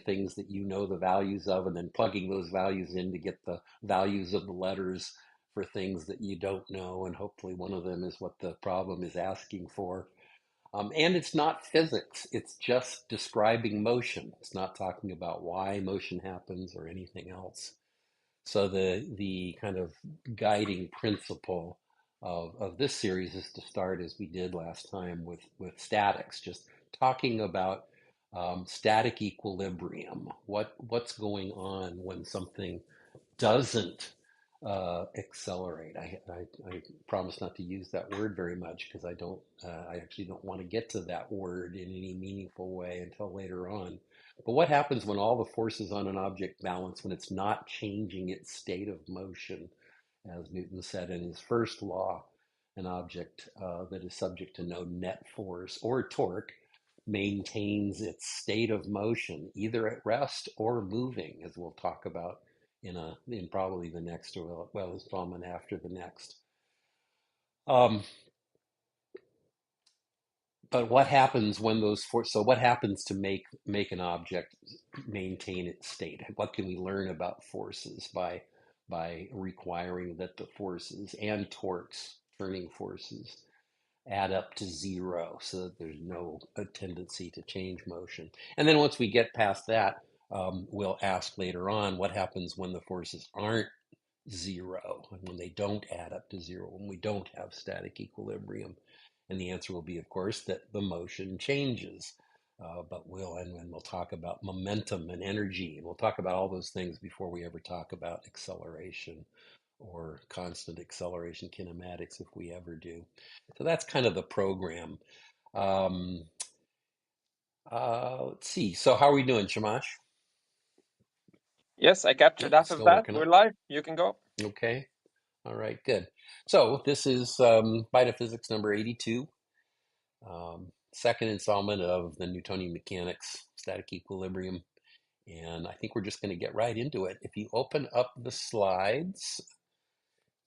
things that you know the values of, and then plugging those values in to get the values of the letters for things that you don't know. And hopefully one of them is what the problem is asking for. And it's not physics, it's just describing motion. It's not talking about why motion happens or anything else. So the kind of guiding principle of this series is to start as we did last time with statics, just talking about static equilibrium. What's going on when something doesn't accelerate. I promise not to use that word very much because I actually don't want to get to that word in any meaningful way until later on. But what happens when all the forces on an object balance when it's not changing its state of motion? As Newton said in his first law, an object that is subject to no net force or torque maintains its state of motion, either at rest or moving, as we'll talk about in probably the next or well installment after the next. Um, but what happens when those forces? So what happens to make an object maintain its state? What can we learn about forces by requiring that the forces and torques, turning forces, add up to zero so that there's no tendency to change motion? And then once we get past that, we'll ask later on what happens when the forces aren't zero, and when they don't add up to zero, when we don't have static equilibrium. And the answer will be, of course, that the motion changes. But we'll talk about momentum and energy, and we'll talk about all those things before we ever talk about acceleration or constant acceleration kinematics, if we ever do. So that's kind of the program. Um, let's see. So how are we doing, Shamash? Yes, I captured Yep, half of still that. working We're up. live. You can go. Okay. All right, good. So this is Bitophysics number 82, second installment of the Newtonian mechanics, static equilibrium. And I think we're just going to get right into it. If you open up the slides,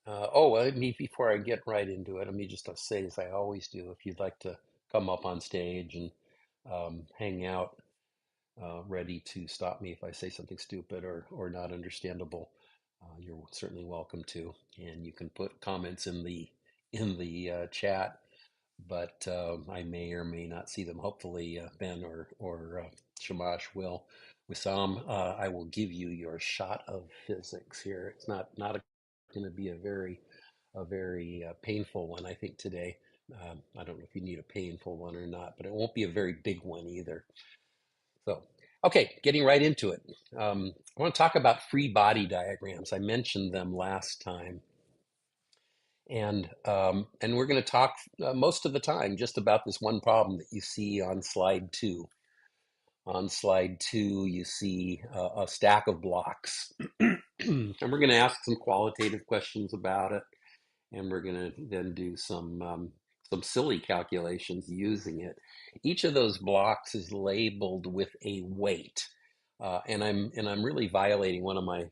before I get right into it, let me just say, as I always do, if you'd like to come up on stage and hang out, ready to stop me if I say something stupid or not understandable, you're certainly welcome to. And you can put comments in the chat, but I may or may not see them. Hopefully, Ben or Shamash will. Wissam, I will give you your shot of physics here. It's not going to be a very painful one, I think, today. I don't know if you need a painful one or not, but it won't be a very big one either. So, okay, getting right into it. I want to talk about free body diagrams. I mentioned them last time. And we're going to talk most of the time just about this one problem that you see on slide 2. On slide 2, you see a stack of blocks. And we're going to ask some qualitative questions about it. And we're going to then do some silly calculations using it. Each of those blocks is labeled with a weight. And I'm really violating one of my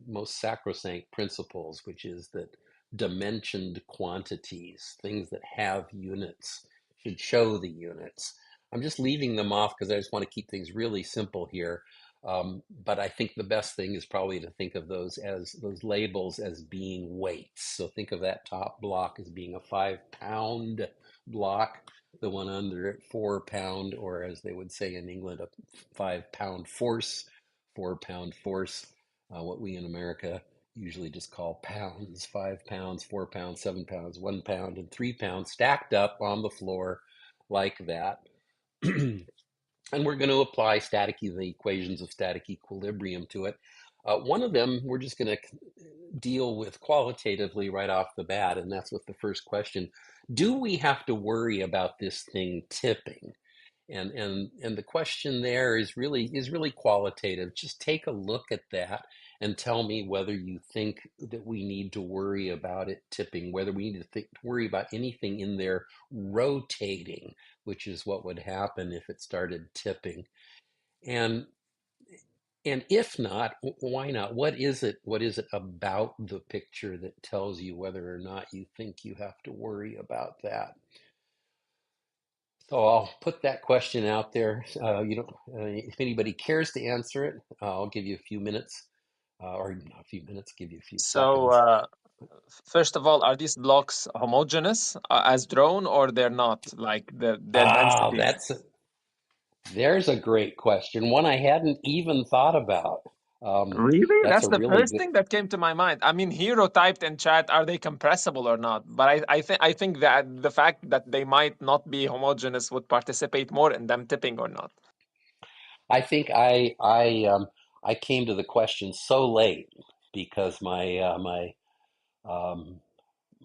most sacrosanct principles, which is that dimensioned quantities, things that have units, should show the units. I'm just leaving them off because I just want to keep things really simple here. But I think the best thing is probably to think of those labels as being weights. So think of that top block as being a 5-pound block, the one under it 4-pound, or as they would say in England, a 5-pound force, 4-pound force, what we in America usually just call pounds: 5 pounds, 4 pounds, 7 pounds, 1 pound, and 3 pounds stacked up on the floor like that. And we're going to apply the equations of static equilibrium to it. One of them we're just going to deal with qualitatively right off the bat, and that's with the first question. Do we have to worry about this thing tipping? And the question there is really qualitative. Just take a look at that and tell me whether you think that we need to worry about it tipping, whether we need to worry about anything in there rotating, which is what would happen if it started tipping. And and if not, why not? What is it about the picture that tells you whether or not you think you have to worry about that? So I'll put that question out there. If anybody cares to answer it, I'll give you a few minutes, or not a few minutes, give you a few So, seconds. first of all, are these blocks homogeneous as drawn, or they're not? Like their Ah, densities. there's a great question, one I hadn't even thought about. Really? That's That's a the really first good. thing that came to my mind. I mean, Hero typed in chat, are they compressible or not? But I think that the fact that they might not be homogeneous would participate more in them tipping or not. I think I came to the question so late because um,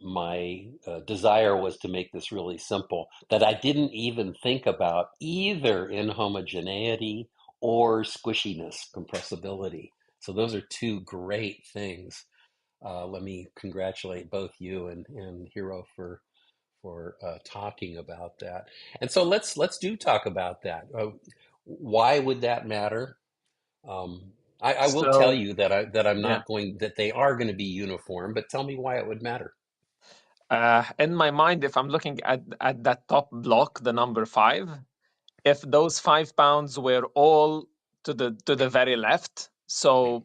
my desire was to make this really simple that I didn't even think about either inhomogeneity or squishiness, compressibility. So those are two great things. Let me congratulate both you and Hero for talking about that. And so let's do talk about that. Why would that matter? I will tell So, you that I'm yeah. not going that they are going to be uniform, but tell me why it would matter. In my mind, if I'm looking at that top block, the number five, if those 5 pounds were all to the very left, so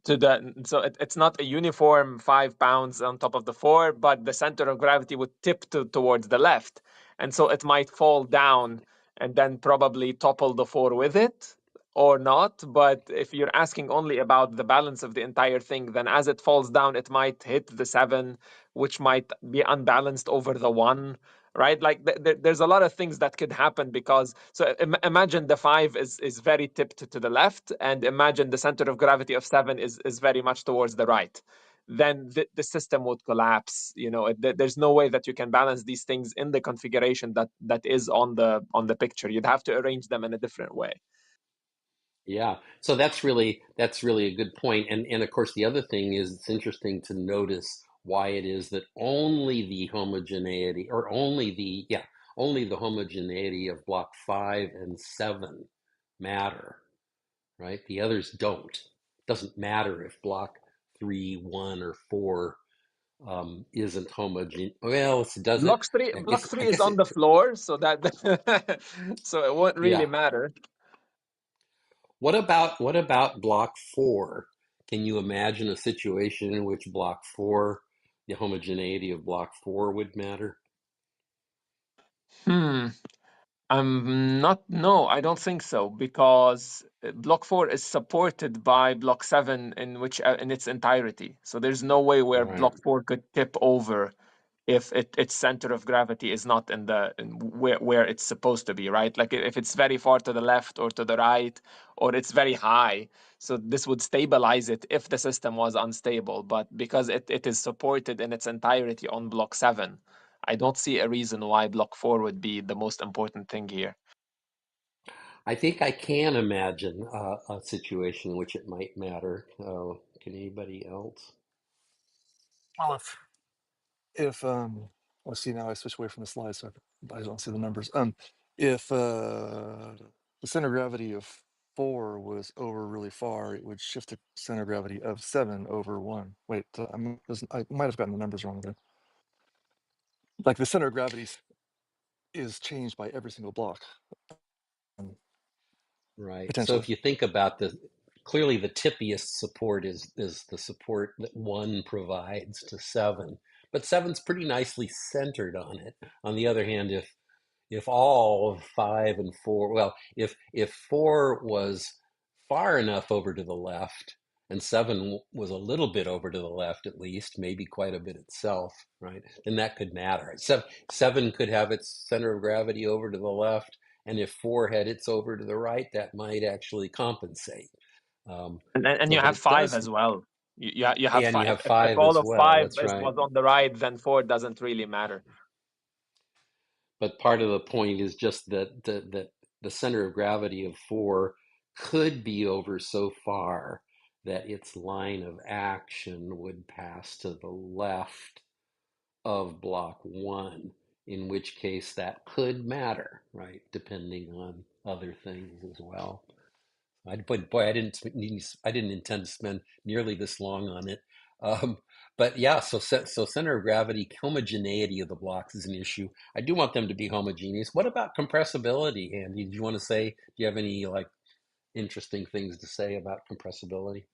it's not a uniform 5 pounds on top of the four, but the center of gravity would tip towards the left, and so it might fall down and then probably topple the four with it or not. But if you're asking only about the balance of the entire thing, then as it falls down, it might hit the seven, which might be unbalanced over the one, right? Like there's a lot of things that could happen because so imagine the five is very tipped to the left, and imagine the center of gravity of seven is very much towards the right. Then the system would collapse. There's no way that you can balance these things in the configuration that is on the picture. You'd have to arrange them in a different way. Yeah, so that's really a good point. And of course the other thing is it's interesting to notice why it is that only the homogeneity or only the homogeneity of block 5 and 7 matter, right? The others don't. Doesn't matter if block 3, 1, or 4 isn't homogeneous. Well, does it? Block three, I block guess I three is guess on it. the floor, so that so it won't really Yeah. matter. What about block 4? Can you imagine a situation in which block 4, the homogeneity of block 4 would matter? Hmm. I'm not. No, I don't think so because block four is supported by block seven in its entirety. So there's no way where Right. block four could tip over if its center of gravity is not in where it's supposed to be, right? Like if it's very far to the left or to the right, or it's very high. So this would stabilize it if the system was unstable. But because it is supported in its entirety on block seven, I don't see a reason why block four would be the most important thing here. I think I can imagine a situation in which it might matter. Can anybody else? Well, if let's see, now I switch away from the slide, so I don't see the numbers. If the center of gravity of 4 was over really far, it would shift the center of gravity of 7 over 1. Wait, I might have gotten the numbers wrong there. Like the center of gravity is changed by every single block, um, Right. So potentially. if you think about clearly the tippiest support is the support that 1 provides to 7, but seven's pretty nicely centered on it. On the other hand, if all of 5 and 4, well, if 4 was far enough over to the left and 7 was a little bit over to the left, at least maybe quite a bit itself, right, then that could matter. 7 could have its center of gravity over to the left, and if 4 had its over to the right, that might actually compensate. And So you but have it five does. as well. You have And you five. have If 5 all as of well, five that's right. was on the right, then four doesn't really matter. But part of the point is just that the center of gravity of 4 could be over so far that its line of action would pass to the left of block 1, in which case that could matter, right? Depending on other things as well. But boy, I didn't intend to spend nearly this long on it. Um, But yeah, so center of gravity, homogeneity of the blocks is an issue. I do want them to be homogeneous. What about compressibility, Andy? Did you want to say? Do you have any like interesting things to say about compressibility?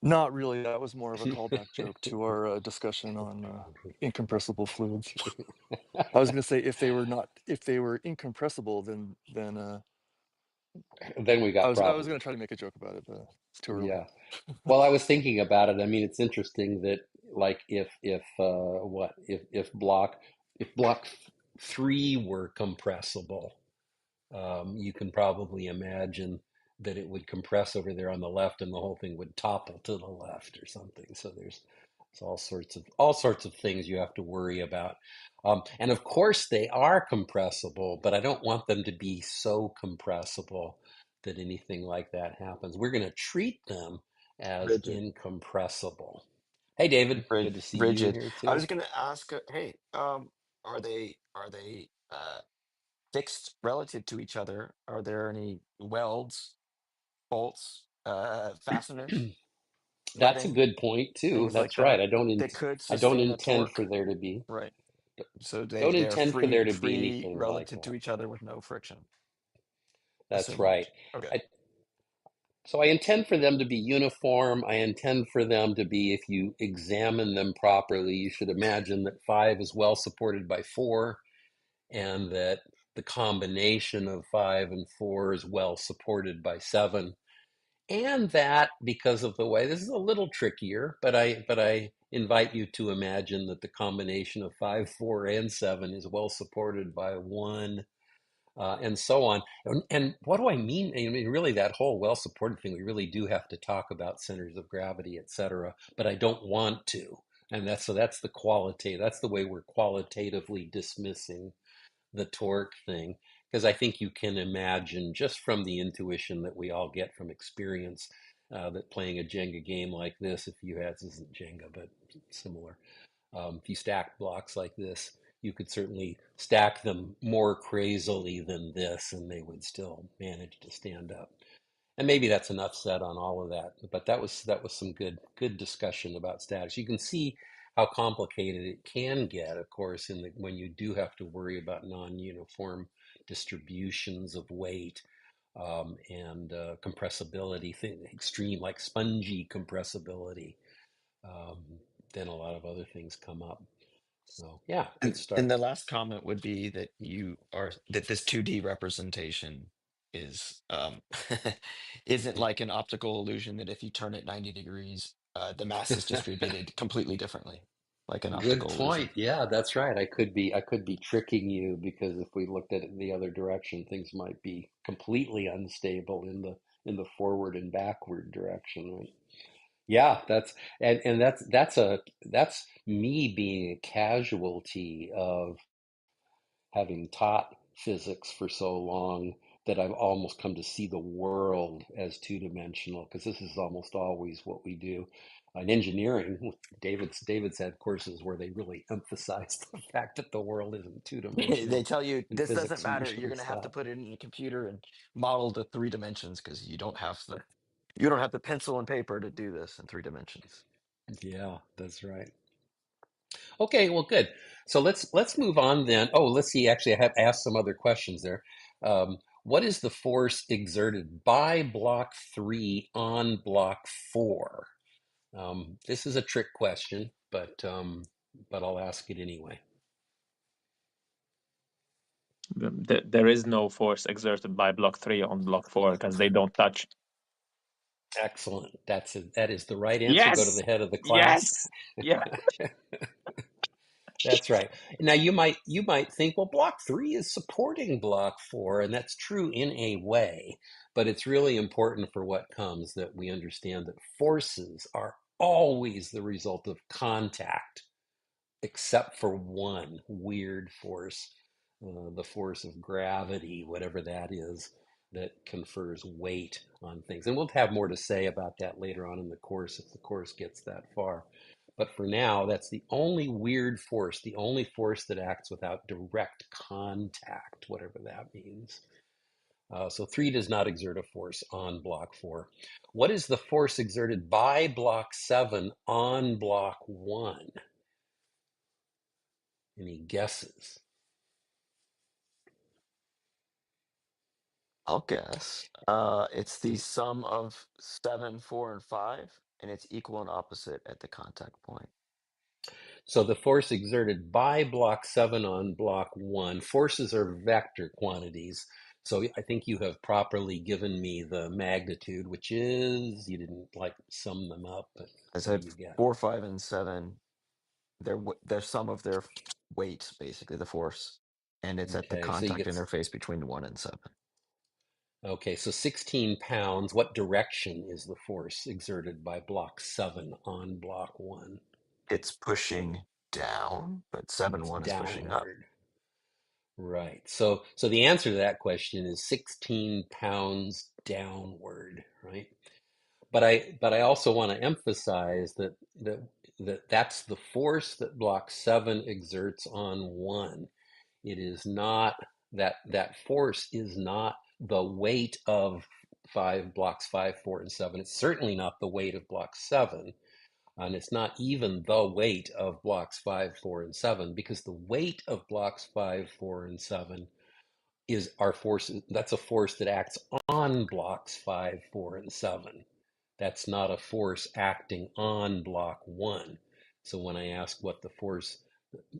Not really. That was more of a callback joke to our discussion on incompressible fluids. I was going to say if they were incompressible, then Then we got I was problems. going to try to make a joke about it, but it's too early. Yeah. Well, I was thinking about it. I mean, it's interesting that like if block three were compressible, you can probably imagine that it would compress over there on the left, and the whole thing would topple to the left or something. So there's all sorts of things you have to worry about. And of course, they are compressible, but I don't want them to be so compressible that anything like that happens. We're going to treat them as Rigid. incompressible. Hey, David, good to see you Rigid. here I too. was gonna ask, hey, are they fixed relative to each other? Are there any welds, bolts, fasteners, That's a threading, good point too. things like That's right. that that could I don't sustain a intend for torque? there to be Right. So don't they're intend for there to be free anything like relative to that. each other with no friction. That's Assuming right. it's okay. I, so I intend for them to be uniform. I intend for them to be, if you examine them properly, you should imagine that five is well supported by four, and that the combination of five and four is well supported by seven. And that because of the way this is a little trickier, but I invite you to imagine that the combination of five, four, and seven is well supported by one, and so on. And what do I mean? I mean, really, that whole well supported thing, we really do have to talk about centers of gravity, et cetera, but I don't want to. And that's the qualitative, that's the way we're qualitatively dismissing the torque thing, because I think you can imagine just from the intuition that we all get from experience, that playing a Jenga game like this, this isn't Jenga, but similar, if you stack blocks like this, you could certainly stack them more crazily than this, and they would still manage to stand up. And maybe that's enough said on all of that. But that was some good discussion about statics. You can see how complicated it can get, of course, when you do have to worry about non-uniform distributions of weight, and compressibility, extreme like spongy compressibility. Um, then a lot of other things come up. So yeah, good And start. the last comment would be that that this 2D representation is isn't like an optical illusion that if you turn it 90 degrees, the mass is distributed completely differently, like an Good optical illusion. point. Yeah, that's right. I could be tricking you because if we looked at it in the other direction, things might be completely unstable in the forward and backward direction, right? Yeah, that's me being a casualty of having taught physics for so long that I've almost come to see the world as two-dimensional, because this is almost always what we do. In engineering, David's had courses where they really emphasize the fact that the world isn't They two-dimensional. tell you In this doesn't physics, we matter. You're usually going to have to stop. put it in a computer and model the 3 dimensions because you don't have the pencil and paper to do this in 3 dimensions. Yeah, that's right. Okay, well, good. So let's move on then. Oh, let's see. Actually, I have asked some other questions there. What is the force exerted by block three on block four? This is a trick question, but I'll ask it anyway. There is no force exerted by block 3 on block 4 because they don't touch. Excellent. That is the right answer. Go to Yes, the head of the class. yes, yeah. That's right. Now you might think, well, block three is supporting block four, and that's true in a way, but it's really important for what comes that we understand that forces are always the result of contact, except for one weird force, the force of gravity, whatever that is, that confers weight on things. And we'll have more to say about that later on in the course if the course gets that far. But for now, that's the only weird force, the only force that acts without direct contact, whatever that means. So 3 does not exert a force on block 4. What is the force exerted by block 7 on block 1? Any guesses? I'll guess. It's the sum of 7, 4, and 5, and it's equal and opposite at the contact point. So the force exerted by block 7 on block 1, forces are vector quantities. So I think you have properly given me the magnitude, which is, you didn't like sum them up, but I what do said you get? 4, 5, and 7. They're sum of their weights, basically the force, and it's at the Okay, so you contact get, interface between 1 and 7. okay, so 16 pounds. What direction is the force exerted by block 7 on block 1? It's pushing down, but It's 7-1 is pushing up. downward. Right. So the answer to that question is 16 pounds downward, right? But I also want to emphasize that's the force that block 7 exerts on 1. It is not that force is not the weight of blocks 5, 4, and 7. It's certainly not the weight of block 7. And it's not even the weight of blocks 5, 4, and 7, because the weight of blocks 5, 4, and 7 is our force. That's a force that acts on blocks 5, 4, and 7. That's not a force acting on block 1. So when I ask what the force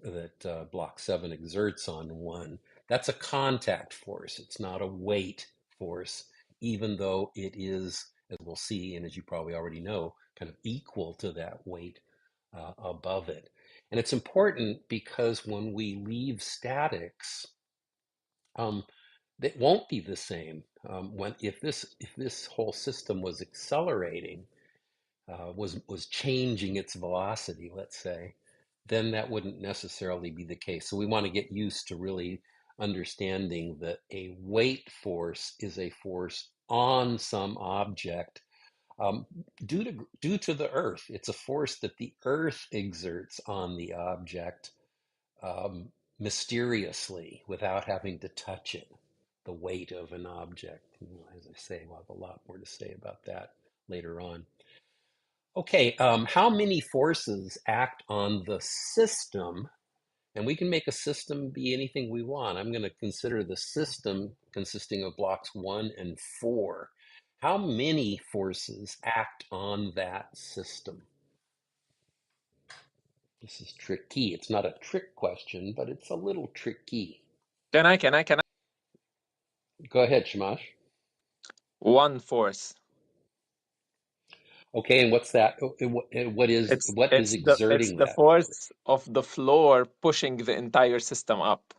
that block 7 exerts on 1, that's a contact force. It's not a weight force, even though it is, as we'll see, and as you probably already know, kind of equal to that weight above it. And it's important because when we leave statics, it won't be the same. If this whole system was accelerating, was changing its velocity, let's say, then that wouldn't necessarily be the case. So we want to get used to really understanding that a weight force is a force on some object due to the Earth. It's a force that the Earth exerts on the object mysteriously without having to touch it. The weight of an object. As I say, we'll have a lot more to say about that later on. Okay, how many forces act on the system? And we can make a system be anything we want. I'm going to consider the system consisting of blocks 1 and 4. How many forces act on that system? This is tricky. It's not a trick question, but it's a little tricky. Can I? Go ahead, Shamash. 1 force. Okay, and what's that? What is It's exerting the that force force? of the floor pushing the entire system up.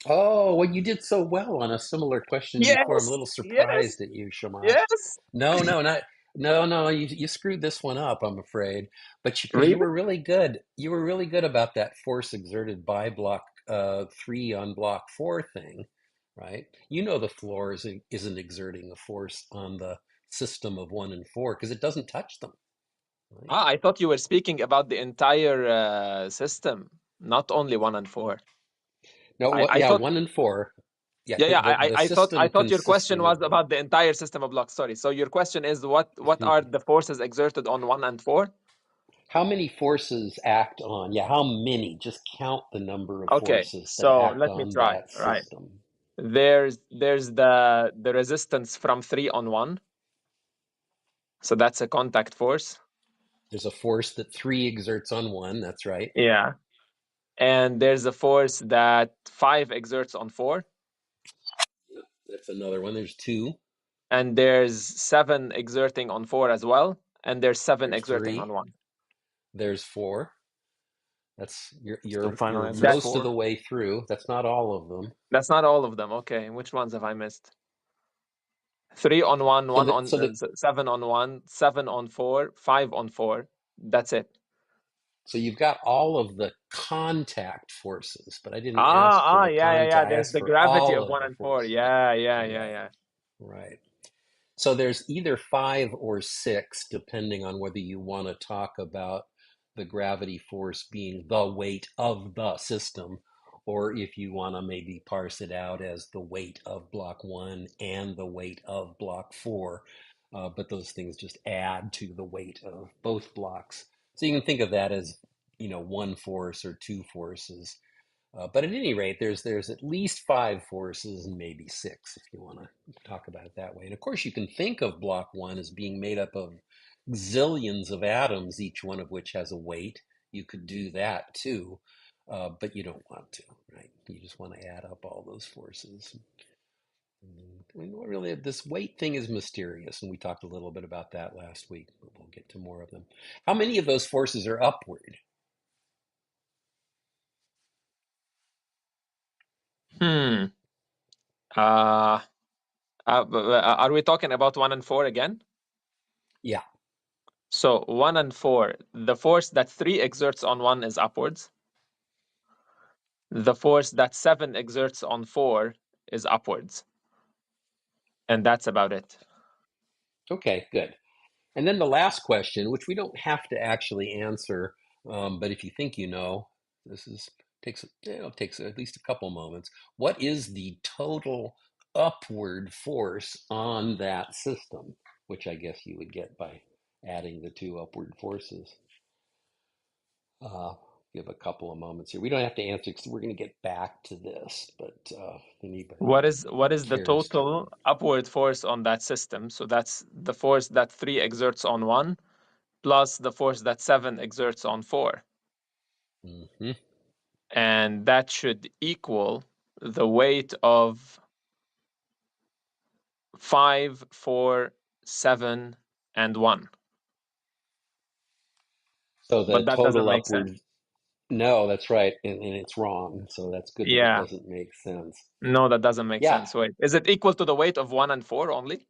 Oh, well, you did so well on a similar question before. I'm a Yes, little yes, surprised at you, Shamash. yes. No, no, not no. You screwed this one up, I'm afraid. But because you Really? were really good, you were really good about that force exerted by block 3 on block 4 thing, right? You know the floor isn't exerting a force on the system of 1 and 4 because it doesn't touch them, right? Ah, I thought you were speaking about the entire system, not only 1 and 4. No, I yeah, thought, 1 and 4. Yeah, yeah, yeah. the I system thought your question consisting was of about the entire system of blocks. Sorry. So your question is what are the forces exerted on 1 and 4? how many forces act on, yeah, how many? Just count the number of Okay. forces that So act let me on try. that Right. system. There's the resistance from 3 on 1. So that's a contact force. There's a force that 3 exerts on 1, that's right. Yeah. And there's a force that 5 exerts on 4. That's another one. There's 2. And there's 7 exerting on 4 as well. And there's 7 There's exerting on 3. 1. There's 4. That's So final you're answer is That's most of 4. the way through. That's not all of them. that's not all of them. Okay. Which ones have I missed? 3 on 1, So 1 that on so that 7 on 1, 7 on 4, 5 on 4. That's it. so you've got all of the contact forces, but I didn't ask for the Yeah. contact. I There's asked the for gravity all of of 1 the and 4. forces. Right. Yeah. Right. So there's either 5 or 6, depending on whether you want to talk about the gravity force being the weight of the system, or if you want to maybe parse it out as the weight of block 1 and the weight of block 4. But those things just add to the weight of both blocks. So you can think of that as, one force or two forces. But at any rate, there's at least 5 forces and maybe 6 if you want to talk about it that way. And of course, you can think of block 1 as being made up of zillions of atoms, each one of which has a weight. You could do that too, but you don't want to, right? You just want to add up all those forces. And really, this weight thing is mysterious, and we talked a little bit about that last week, but we'll get to more of them. How many of those forces are upward? Hmm. Uh, are we talking about 1 and 4 again? Yeah. So 1 and 4, the force that 3 exerts on 1 is upwards. The force that 7 exerts on 4 is upwards. And that's about it. Okay, good. And then the last question, which we don't have to actually answer, but if you think you know, takes at least a couple moments. What is the total upward force on that system? Which I guess you would get by adding the two upward forces. Give a couple of moments here. We don't have to answer because we're going to get back to this, but anybody What is the cares to? total upward force on that system? So that's the force that 3 exerts on 1 plus the force that 7 exerts on 4. Mm-hmm. And that should equal the weight of 5, 4, 7, and 1. So the But that doesn't total make sense. upward. No, that's right, and it's wrong. So that's good that it Yeah. doesn't make sense. No, that doesn't make Yeah, sense. Wait, is it equal to the weight of 1 and 4 only?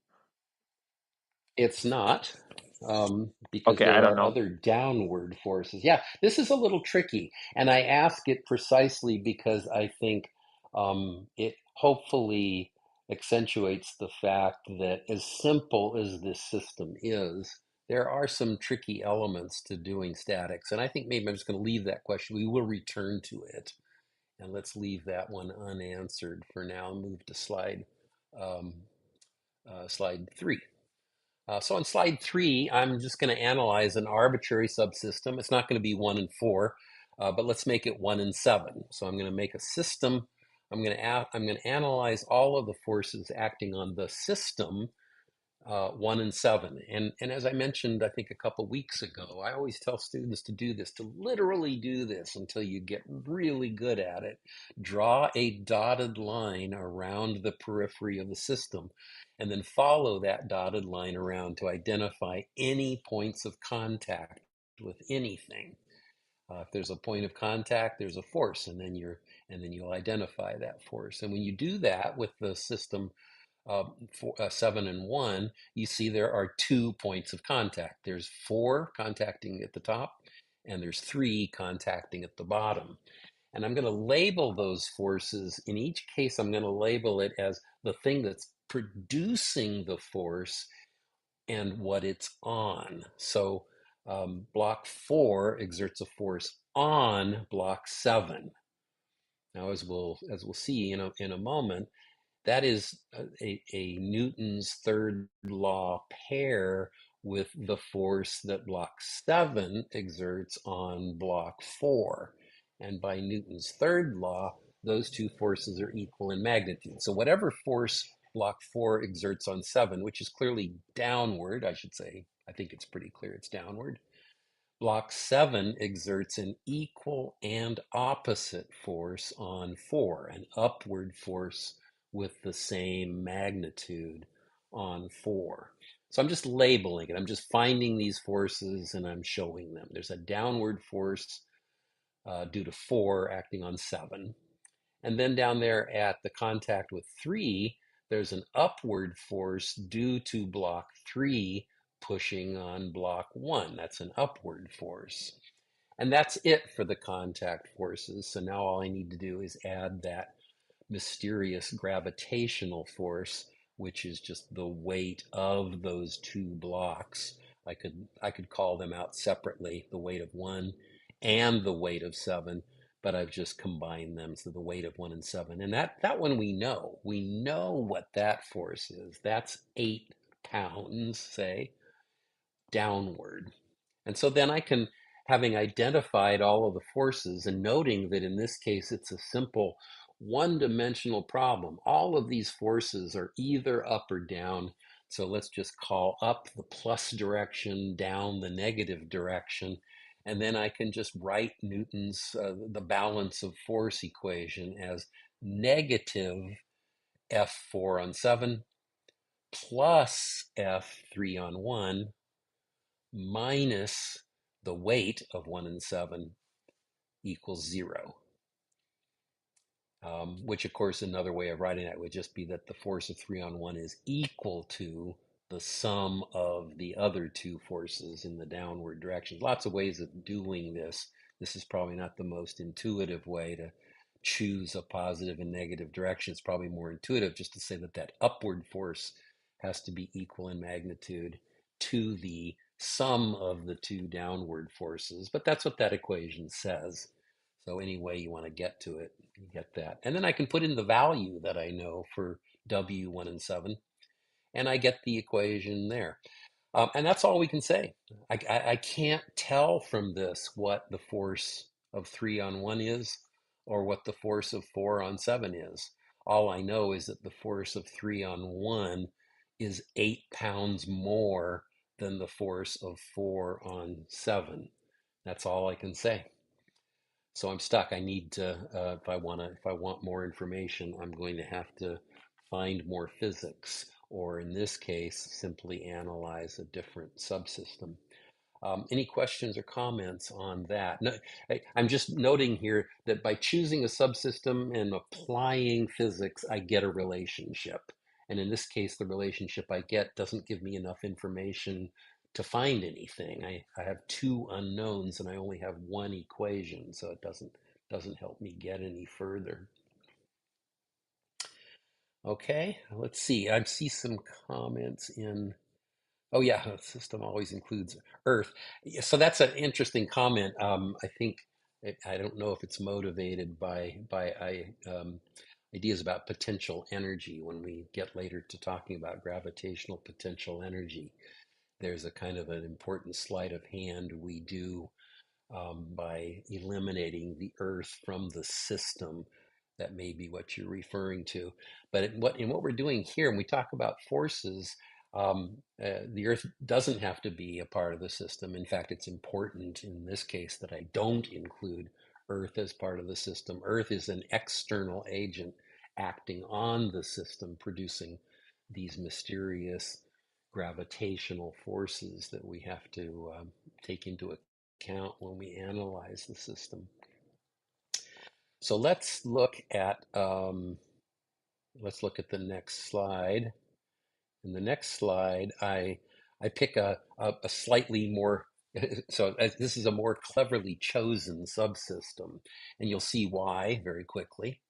it's not, because Okay, I there don't are know. other downward forces. Yeah, this is a little tricky, and I ask it precisely because I think it hopefully accentuates the fact that as simple as this system is, there are some tricky elements to doing statics, and I think maybe I'm just going to leave that question. We will return to it. And let's leave that one unanswered for now and move to um, slide 3. So on slide 3, I'm just going to analyze an arbitrary subsystem. It's not going to be 1 and 4, but let's make it 1 and 7. So I'm going to make a system. I'm going to analyze all of the forces acting on the system 1 and 7. And as I mentioned, I think a couple weeks ago, I always tell students to do this, to literally do this until you get really good at it. Draw a dotted line around the periphery of the system, and then follow that dotted line around to identify any points of contact with anything. If there's a point of contact, there's a force, and then you'll identify that force. And when you do that with the system 7 and 1, you see there are 2 points of contact. There's 4 contacting at the top, and there's 3 contacting at the bottom. And I'm going to label those forces. In each case, I'm going to label it as the thing that's producing the force and what it's on. So block 4 exerts a force on block 7. Now, as we'll see in a moment, that is a Newton's third law pair with the force that block 7 exerts on block 4. And by Newton's third law, those two forces are equal in magnitude. So whatever force block 4 exerts on 7, which is clearly downward, I should say, I think it's pretty clear it's downward, block 7 exerts an equal and opposite force on 4, an upward force with the same magnitude on 4. So I'm just labeling it. I'm just finding these forces and I'm showing them. There's a downward force due to 4 acting on 7. And then down there at the contact with 3, there's an upward force due to block 3 pushing on block 1. That's an upward force. And that's it for the contact forces. So now all I need to do is add that mysterious gravitational force, which is just the weight of those 2 blocks. I could call them out separately, the weight of 1 and the weight of 7, but I've just combined them, so the weight of 1 and 7. And that one we know. We know what that force is. That's 8 pounds, say, downward. And so then I can, having identified all of the forces and noting that in this case it's a simple one-dimensional problem. All of these forces are either up or down. So let's just call up the plus direction, down the negative direction. And then I can just write Newton's, the balance of force equation as negative F4 on 7 plus F3 on 1 minus the weight of 1 and 7 equals 0. Which, of course, another way of writing that would just be that the force of 3 on 1 is equal to the sum of the other two forces in the downward direction. Lots of ways of doing this. This is probably not the most intuitive way to choose a positive and negative direction. It's probably more intuitive just to say that that upward force has to be equal in magnitude to the sum of the two downward forces. But that's what that equation says. So any way you want to get to it, you get that. And then I can put in the value that I know for W1 and 7, and I get the equation there. And that's all we can say. I can't tell from this what the force of 3 on 1 is or what the force of 4 on 7 is. All I know is that the force of 3 on 1 is 8 pounds more than the force of 4 on 7. That's all I can say. So I'm stuck. I need to, if I want more information, I'm going to have to find more physics, or in this case, simply analyze a different subsystem. Any questions or comments on that? No, I'm just noting here that by choosing a subsystem and applying physics, I get a relationship. And in this case, the relationship I get doesn't give me enough information to find anything. I have two unknowns and I only have one equation, so it doesn't help me get any further. Okay, let's see. I see some comments in. Oh yeah, the system always includes Earth. Yeah, so that's an interesting comment. I think I don't know if it's motivated by ideas about potential energy. When we get later to talking about gravitational potential energy, there's a kind of an important sleight of hand we do by eliminating the Earth from the system. That may be what you're referring to. But in what we're doing here, when we talk about forces, the Earth doesn't have to be a part of the system. In fact, it's important in this case that I don't include Earth as part of the system. Earth is an external agent acting on the system, producing these mysterious gravitational forces that we have to take into account when we analyze the system. So let's look at the next slide. In the next slide, I pick a slightly more so this is a more cleverly chosen subsystem, and you'll see why very quickly.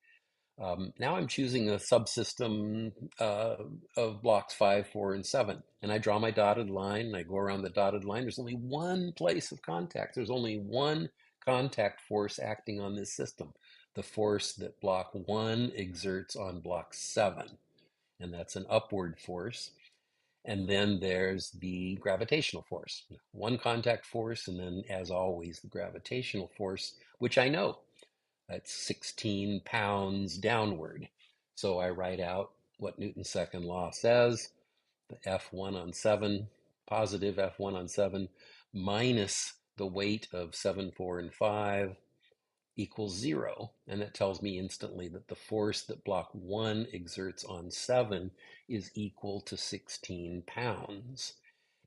Now I'm choosing a subsystem of blocks 5, 4, and 7. And I draw my dotted line, and I go around the dotted line. There's only one place of contact. There's only one contact force acting on this system, the force that block 1 exerts on block 7. And that's an upward force. And then there's the gravitational force. One contact force, and then, as always, the gravitational force, which I know. That's 16 pounds downward. So I write out what Newton's second law says, the F1 on 7, positive F1 on 7, minus the weight of 7, 4, and 5 equals 0. And that tells me instantly that the force that block 1 exerts on 7 is equal to 16 pounds.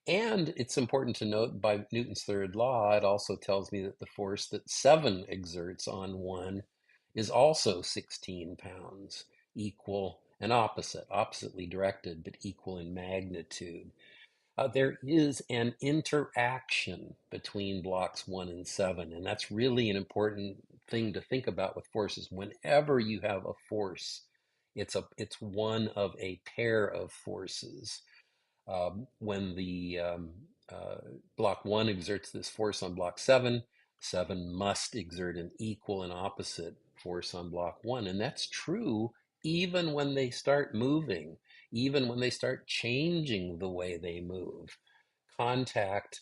And it's important to note by Newton's third law, it also tells me that the force that 7 exerts on 1 is also 16 pounds, equal and oppositely directed, but equal in magnitude. There is an interaction between blocks 1 and 7, and that's really an important thing to think about with forces. Whenever you have a force, it's one of a pair of forces. When the block 1 exerts this force on block 7, 7 must exert an equal and opposite force on block 1. And that's true even when they start moving, even when they start changing the way they move. Contact,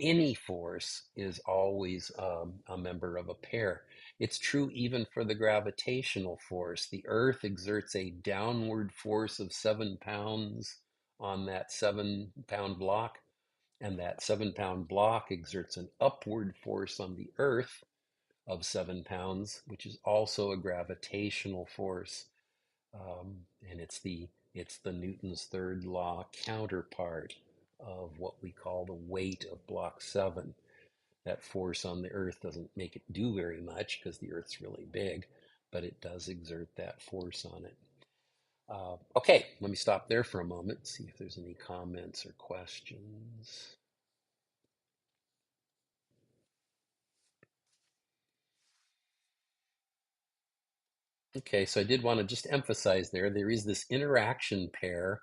any force, is always a member of a pair. It's true even for the gravitational force. The Earth exerts a downward force of 7 pounds on that 7-pound block, and that 7-pound block exerts an upward force on the Earth of 7 pounds, which is also a gravitational force. And it's the Newton's third law counterpart of what we call the weight of block 7. That force on the Earth doesn't make it do very much because the Earth's really big, but it does exert that force on it. Okay, let me stop there for a moment, see if there's any comments or questions. Okay, so I did want to just emphasize there is this interaction pair,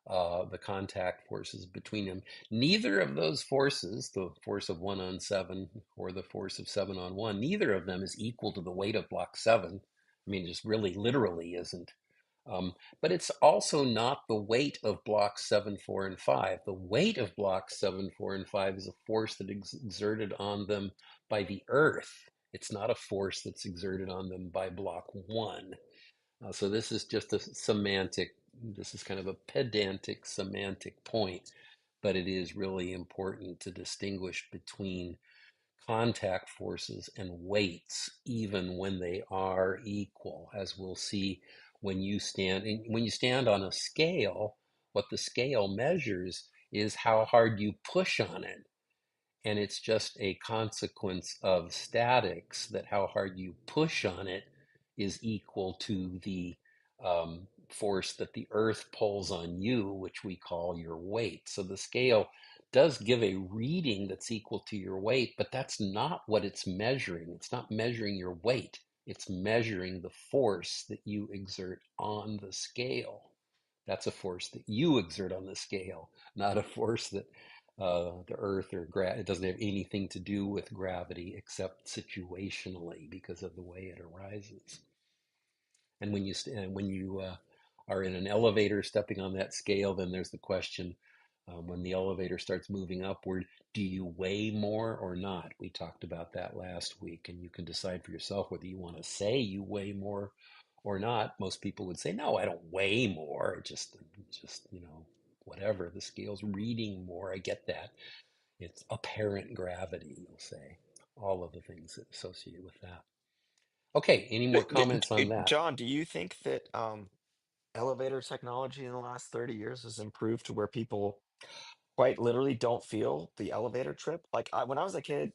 the contact forces between them. Neither of those forces, the force of 1 on 7 or the force of 7 on 1, neither of them is equal to the weight of block 7. I mean, it just really literally isn't. But it's also not the weight of blocks 7, 4, and 5. The weight of blocks 7, 4, and 5 is a force that is exerted on them by the Earth. It's not a force that's exerted on them by block 1. So this is just a semantic, this is kind of a pedantic semantic point, but it is really important to distinguish between contact forces and weights, even when they are equal, as we'll see when you stand on a scale. What the scale measures is how hard you push on it, and it's just a consequence of statics that how hard you push on it is equal to the force that the Earth pulls on you, which we call your weight. So the scale does give a reading that's equal to your weight, but that's not what it's measuring. It's not measuring your weight. It's measuring the force that you exert on the scale. That's a force that you exert on the scale, not a force that the Earth or it doesn't have anything to do with gravity except situationally because of the way it arises. And when you are in an elevator stepping on that scale, then there's the question, when the elevator starts moving upward, do you weigh more or not? We talked about that last week, and you can decide for yourself whether you want to say you weigh more or not. Most people would say, no, I don't weigh more. Just whatever. The scale's reading more. I get that. It's apparent gravity, you'll say. All of the things that associated with that. Okay, any more comments on that? John, do you think that elevator technology in the last 30 years has improved to where people quite literally don't feel the elevator trip? Like when I was a kid,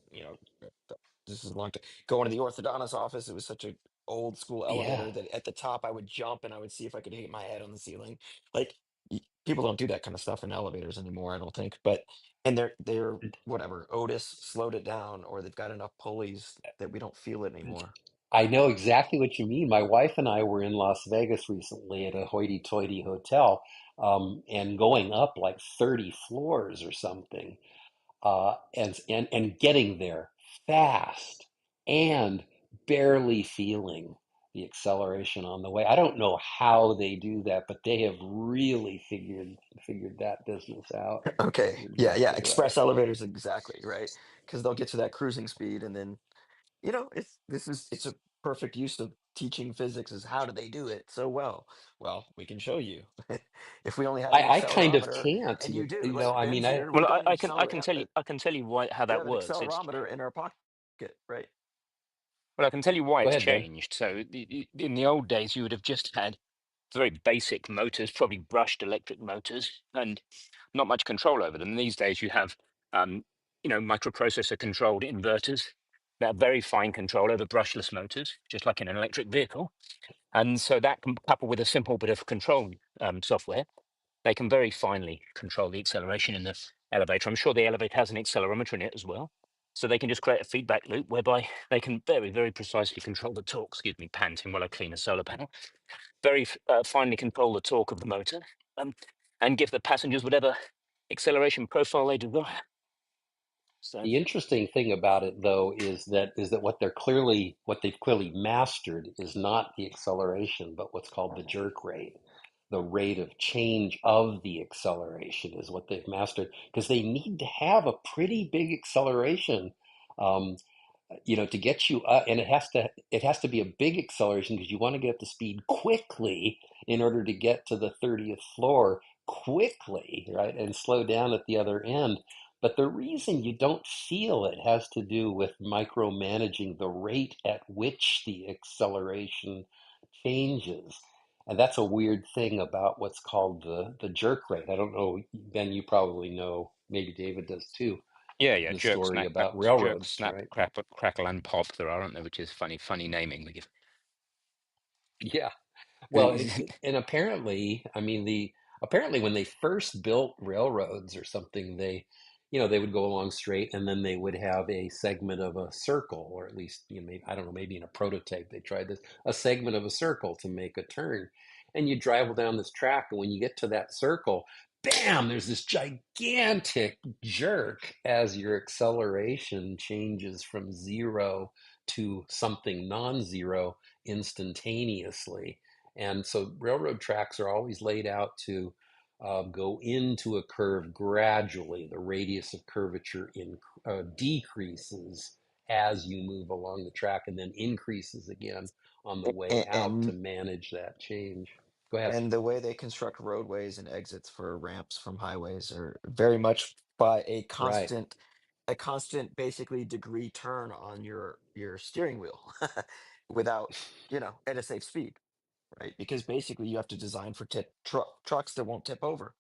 this is a long time, going to the orthodontist office, it was such a old school Yeah, elevator that at the top I would jump and I would see if I could hit my head on the ceiling. Like people don't do that kind of stuff in elevators anymore, I don't think. But and they're whatever, Otis slowed it down, or they've got enough pulleys that we don't feel it anymore. I know exactly what you mean. My wife and I were in Las Vegas recently at a hoity-toity hotel, and going up like 30 floors or something, and getting there fast and barely feeling the acceleration on the way. I don't know how they do that, but they have really figured that business out. Okay. You're Yeah. exactly right. Express elevators, exactly, right? Because they'll get to that cruising speed and then, it's a perfect use of teaching physics is how do they do it so well? Well, we can show you. If we only had an I kind of accelerometer, can't, and you do, you know. like I mean, Ben's I here, Well, we've got an I can tell accelerator. you why how We that have an works. It's accelerometer in our pocket, right? Well, I can tell you why go it's ahead, Ben. changed. So in the old days, you would have just had very basic motors, probably brushed electric motors, and not much control over them. These days, you have microprocessor controlled inverters that have very fine control over brushless motors, just like in an electric vehicle. And so that can couple with a simple bit of control software, they can very finely control the acceleration in the elevator. I'm sure the elevator has an accelerometer in it as well. So they can just create a feedback loop whereby they can very, very precisely control the torque. Excuse me, panting while I clean a solar panel. Very finely control the torque of the motor, and give the passengers whatever acceleration profile they desire. The interesting thing about it, though, is that what they've clearly mastered is not the acceleration, but what's called the jerk rate. The rate of change of the acceleration is what they've mastered because they need to have a pretty big acceleration, um, to get you up, and it has to be a big acceleration because you want to get up to speed quickly in order to get to the 30th floor quickly, right, and slow down at the other end. But the reason you don't feel it has to do with micromanaging the rate at which the acceleration changes. And that's a weird thing about what's called the jerk rate. I don't know, Ben, you probably know, maybe David does too, Yeah. the Jerk, story snap, about jerk, railroads, snap, right? crackle, and pop. There are, aren't there? Which is funny naming we give. Yeah. Well, and apparently, I mean, apparently when they first built railroads or something, they would go along straight, and then they would have a segment of a circle, or at least, maybe, I don't know, maybe in a prototype they tried this, a segment of a circle to make a turn, and you drive down this track, and when you get to that circle, bam, there's this gigantic jerk as your acceleration changes from zero to something non-zero instantaneously. And so railroad tracks are always laid out to go into a curve gradually. The radius of curvature decreases as you move along the track and then increases again on the way out to And manage that change. Go ahead. and the way they construct roadways and exits for ramps from highways are very much by Right. a constant basically degree turn on your steering wheel without, at a safe speed, right? Because basically you have to design for trucks that won't tip over.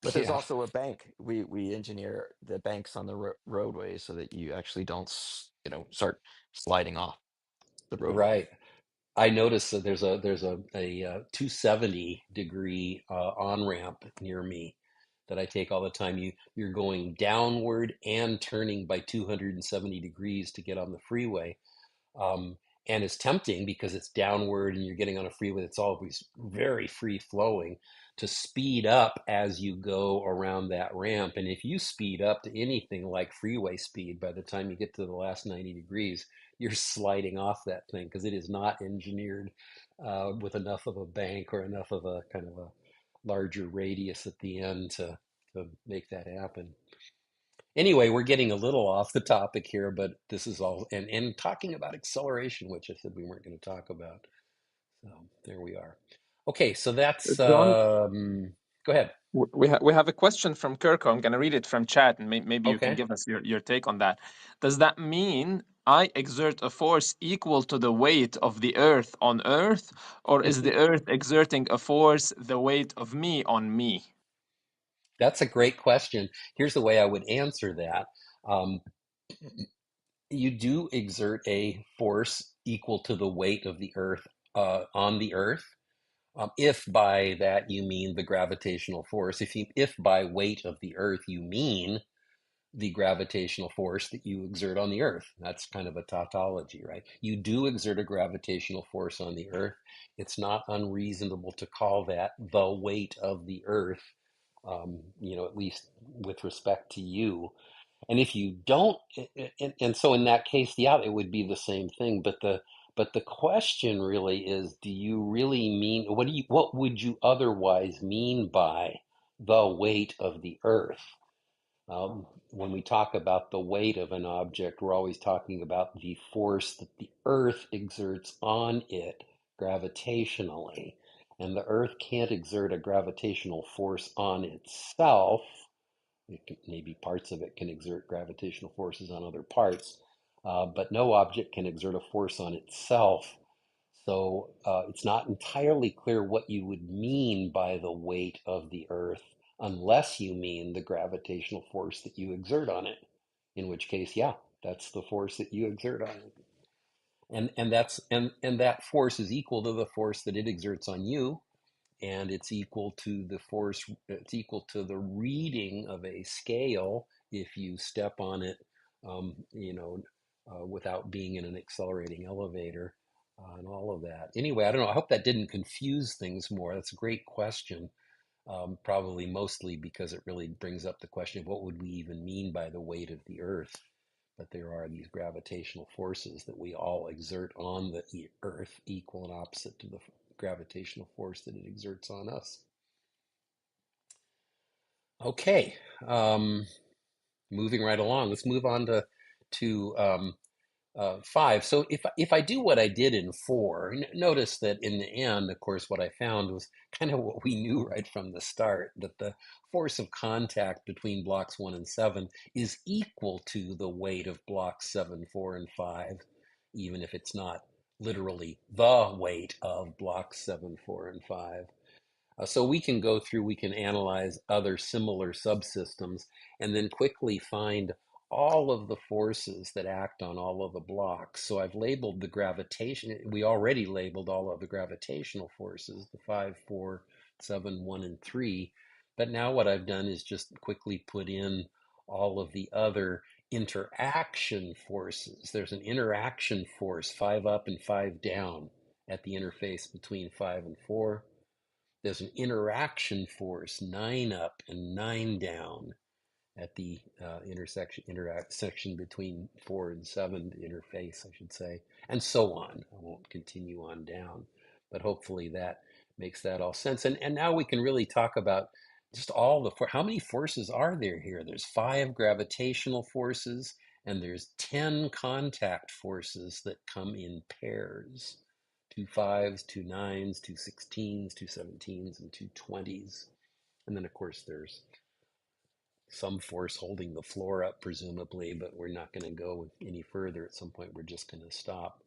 But there's Yeah. also a bank. We engineer the banks on the roadways so that you actually don't start sliding off the roadway. Right. I noticed that there's a 270-degree on ramp near me that I take all the time. You're going downward and turning by 270 degrees to get on the freeway. Um, and it's tempting because it's downward and you're getting on a freeway that's always very free flowing to speed up as you go around that ramp. And if you speed up to anything like freeway speed, by the time you get to the last 90 degrees, you're sliding off that thing because it is not engineered with enough of a bank or enough of a kind of a larger radius at the end to make that happen. Anyway, we're getting a little off the topic here, but this is all, and talking about acceleration, which I said we weren't going to talk about. So there we are. Okay, so that's, John, go ahead. we have a question from Kirko. I'm going to read it from chat, and maybe you can Okay. give us your take on that. Does that mean I exert a force equal to the weight of the Earth on Earth, or is the Earth exerting a force the weight of me on me? That's a great question. Here's the way I would answer that. Um, you do exert a force equal to the weight of the Earth on the Earth. If by that you mean the gravitational force, if by weight of the Earth you mean the gravitational force that you exert on the Earth. That's kind of a tautology, right? You do exert a gravitational force on the Earth. It's not unreasonable to call that the weight of the Earth, at least with respect to you. And if you don't, and so in that case, yeah, it would be the same thing. But the question really is, do you really mean what would you otherwise mean by the weight of the Earth? When we talk about the weight of an object, we're always talking about the force that the Earth exerts on it gravitationally. And the Earth can't exert a gravitational force on itself. Maybe parts of it can exert gravitational forces on other parts, but no object can exert a force on itself. So it's not entirely clear what you would mean by the weight of the Earth unless you mean the gravitational force that you exert on it. In which case, yeah, that's the force that you exert on it. And that force is equal to the force that it exerts on you, and it's equal to the reading of a scale if you step on it, without being in an accelerating elevator, and all of that. Anyway, I don't know. I hope that didn't confuse things more. That's a great question. probably mostly because it really brings up the question of what would we even mean by the weight of the Earth. But there are these gravitational forces that we all exert on the Earth, equal and opposite to the gravitational force that it exerts on us. Okay, moving right along. Let's move on to 5. So if I do what I did in 4, notice that in the end, of course, what I found was kind of what we knew right from the start, that the force of contact between blocks 1 and 7 is equal to the weight of blocks 7, 4, and 5, even if it's not literally the weight of blocks 7, 4, and 5. So we can go through, we can analyze other similar subsystems and then quickly find all of the forces that act on all of the blocks. So I've labeled the gravitation, we already labeled all of the gravitational forces, the 5, 4, 7, 1, and 3. But now what I've done is just quickly put in all of the other interaction forces. There's an interaction force, 5 up and 5 down, at the interface between 5 and 4. There's an interaction force, 9 up and 9 down, at the intersection between 4 and 7, the interface, I should say, and so on. I won't continue on down, but hopefully that makes that all sense. And now we can really talk about just all the, how many forces are there here? There's 5 gravitational forces, and there's 10 contact forces that come in pairs. 2 5s, 2 9s, 2 16s, 2 17s, and 2 20s. And then, of course, there's some force holding the floor up, presumably, but we're not going to go any further. At some point, we're just going to stop.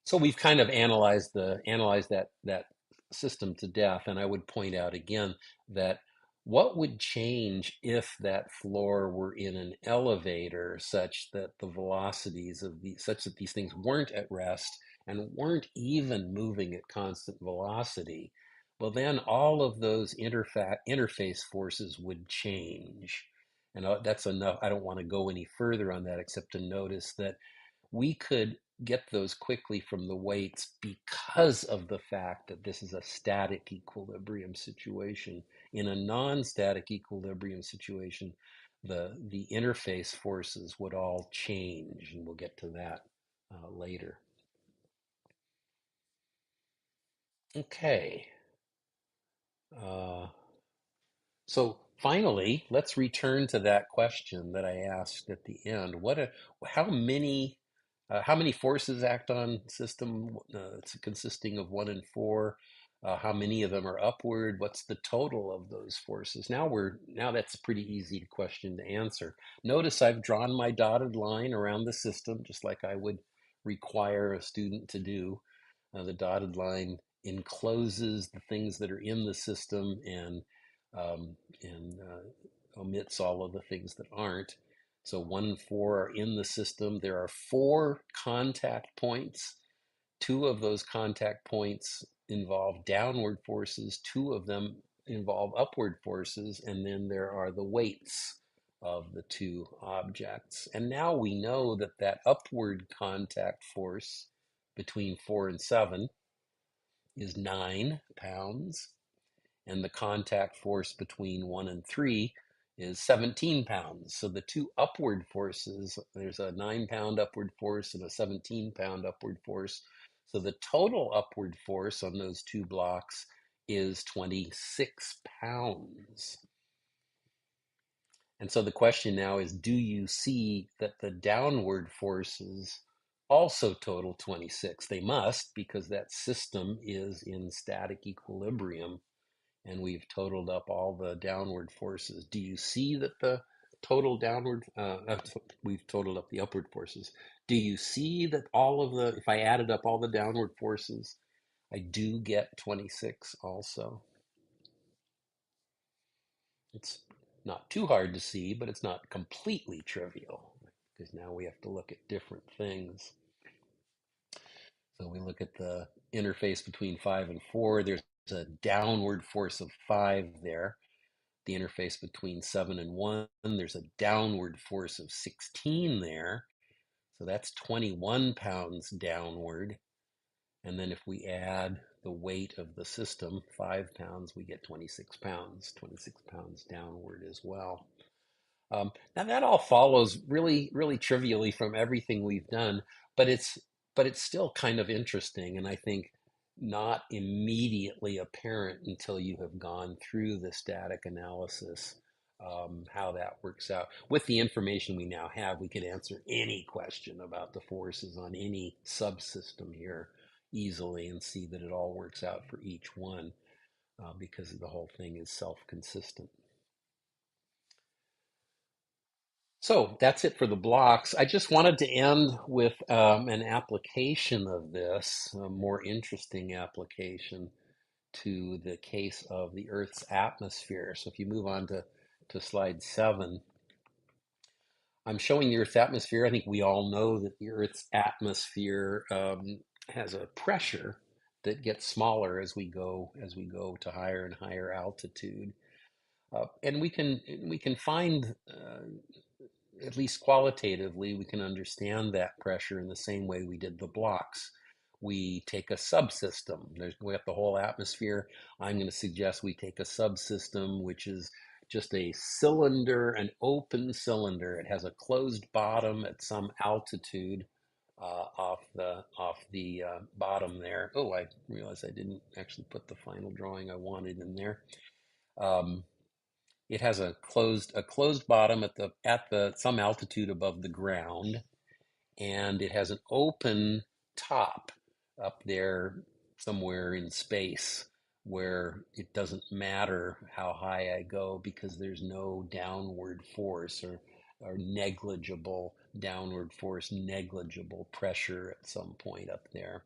So we've kind of analyzed that system to death, and I would point out again that what would change if that floor were in an elevator such that the velocities of such that these things weren't at rest and weren't even moving at constant velocity? Well, then all of those interface forces would change. And that's enough. I don't want to go any further on that except to notice that we could get those quickly from the weights because of the fact that this is a static equilibrium situation. In a non-static equilibrium situation, the interface forces would all change, and we'll get to that later. Okay. So finally, let's return to that question that I asked at the end. How many forces act on system? It's consisting of 1 and 4. How many of them are upward? What's the total of those forces? Now that's a pretty easy question to answer. Notice I've drawn my dotted line around the system, just like I would require a student to do. The dotted line encloses the things that are in the system and omits all of the things that aren't. So 1 and 4 are in the system. There are 4 contact points. 2 of those contact points involve downward forces. 2 of them involve upward forces. And then there are the weights of the 2 objects. And now we know that that upward contact force between 4 and 7 is 9 pounds. And the contact force between 1 and 3 is 17 pounds. So the 2 upward forces, there's a 9-pound upward force and a 17-pound upward force. So the total upward force on those 2 blocks is 26 pounds. And so the question now is, do you see that the downward forces also total 26? They must, because that system is in static equilibrium. And we've totaled up all the downward forces. Do you see that the total downward, we've totaled up the upward forces. Do you see that if I added up all the downward forces, I do get 26 also? It's not too hard to see, but it's not completely trivial, because now we have to look at different things. So we look at the interface between 5 and 4. There's a downward force of 5 there. The interface between 7 and 1, there's a downward force of 16 there. So that's 21 pounds downward. And then if we add the weight of the system, 5 pounds, we get 26 pounds downward as well. Now that all follows really, really trivially from everything we've done, but it's still kind of interesting, and I think not immediately apparent until you have gone through the static analysis, how that works out. With the information we now have, we could answer any question about the forces on any subsystem here easily and see that it all works out for each one, because the whole thing is self-consistent. So that's it for the blocks. I just wanted to end with an application of this, a more interesting application to the case of the Earth's atmosphere. So if you move on to slide 7, I'm showing the Earth's atmosphere. I think we all know that the Earth's atmosphere has a pressure that gets smaller as we go to higher and higher altitude. And we can find, at least qualitatively, we can understand that pressure in the same way we did the blocks. We take a subsystem. We have the whole atmosphere. I'm going to suggest we take a subsystem, which is just a cylinder, an open cylinder. It has a closed bottom at some altitude off the bottom there. Oh, I realized I didn't actually put the final drawing I wanted in there. It has a closed bottom at the some altitude above the ground, and it has an open top up there somewhere in space where it doesn't matter how high I go because there's no downward force or negligible downward force, negligible pressure at some point up there.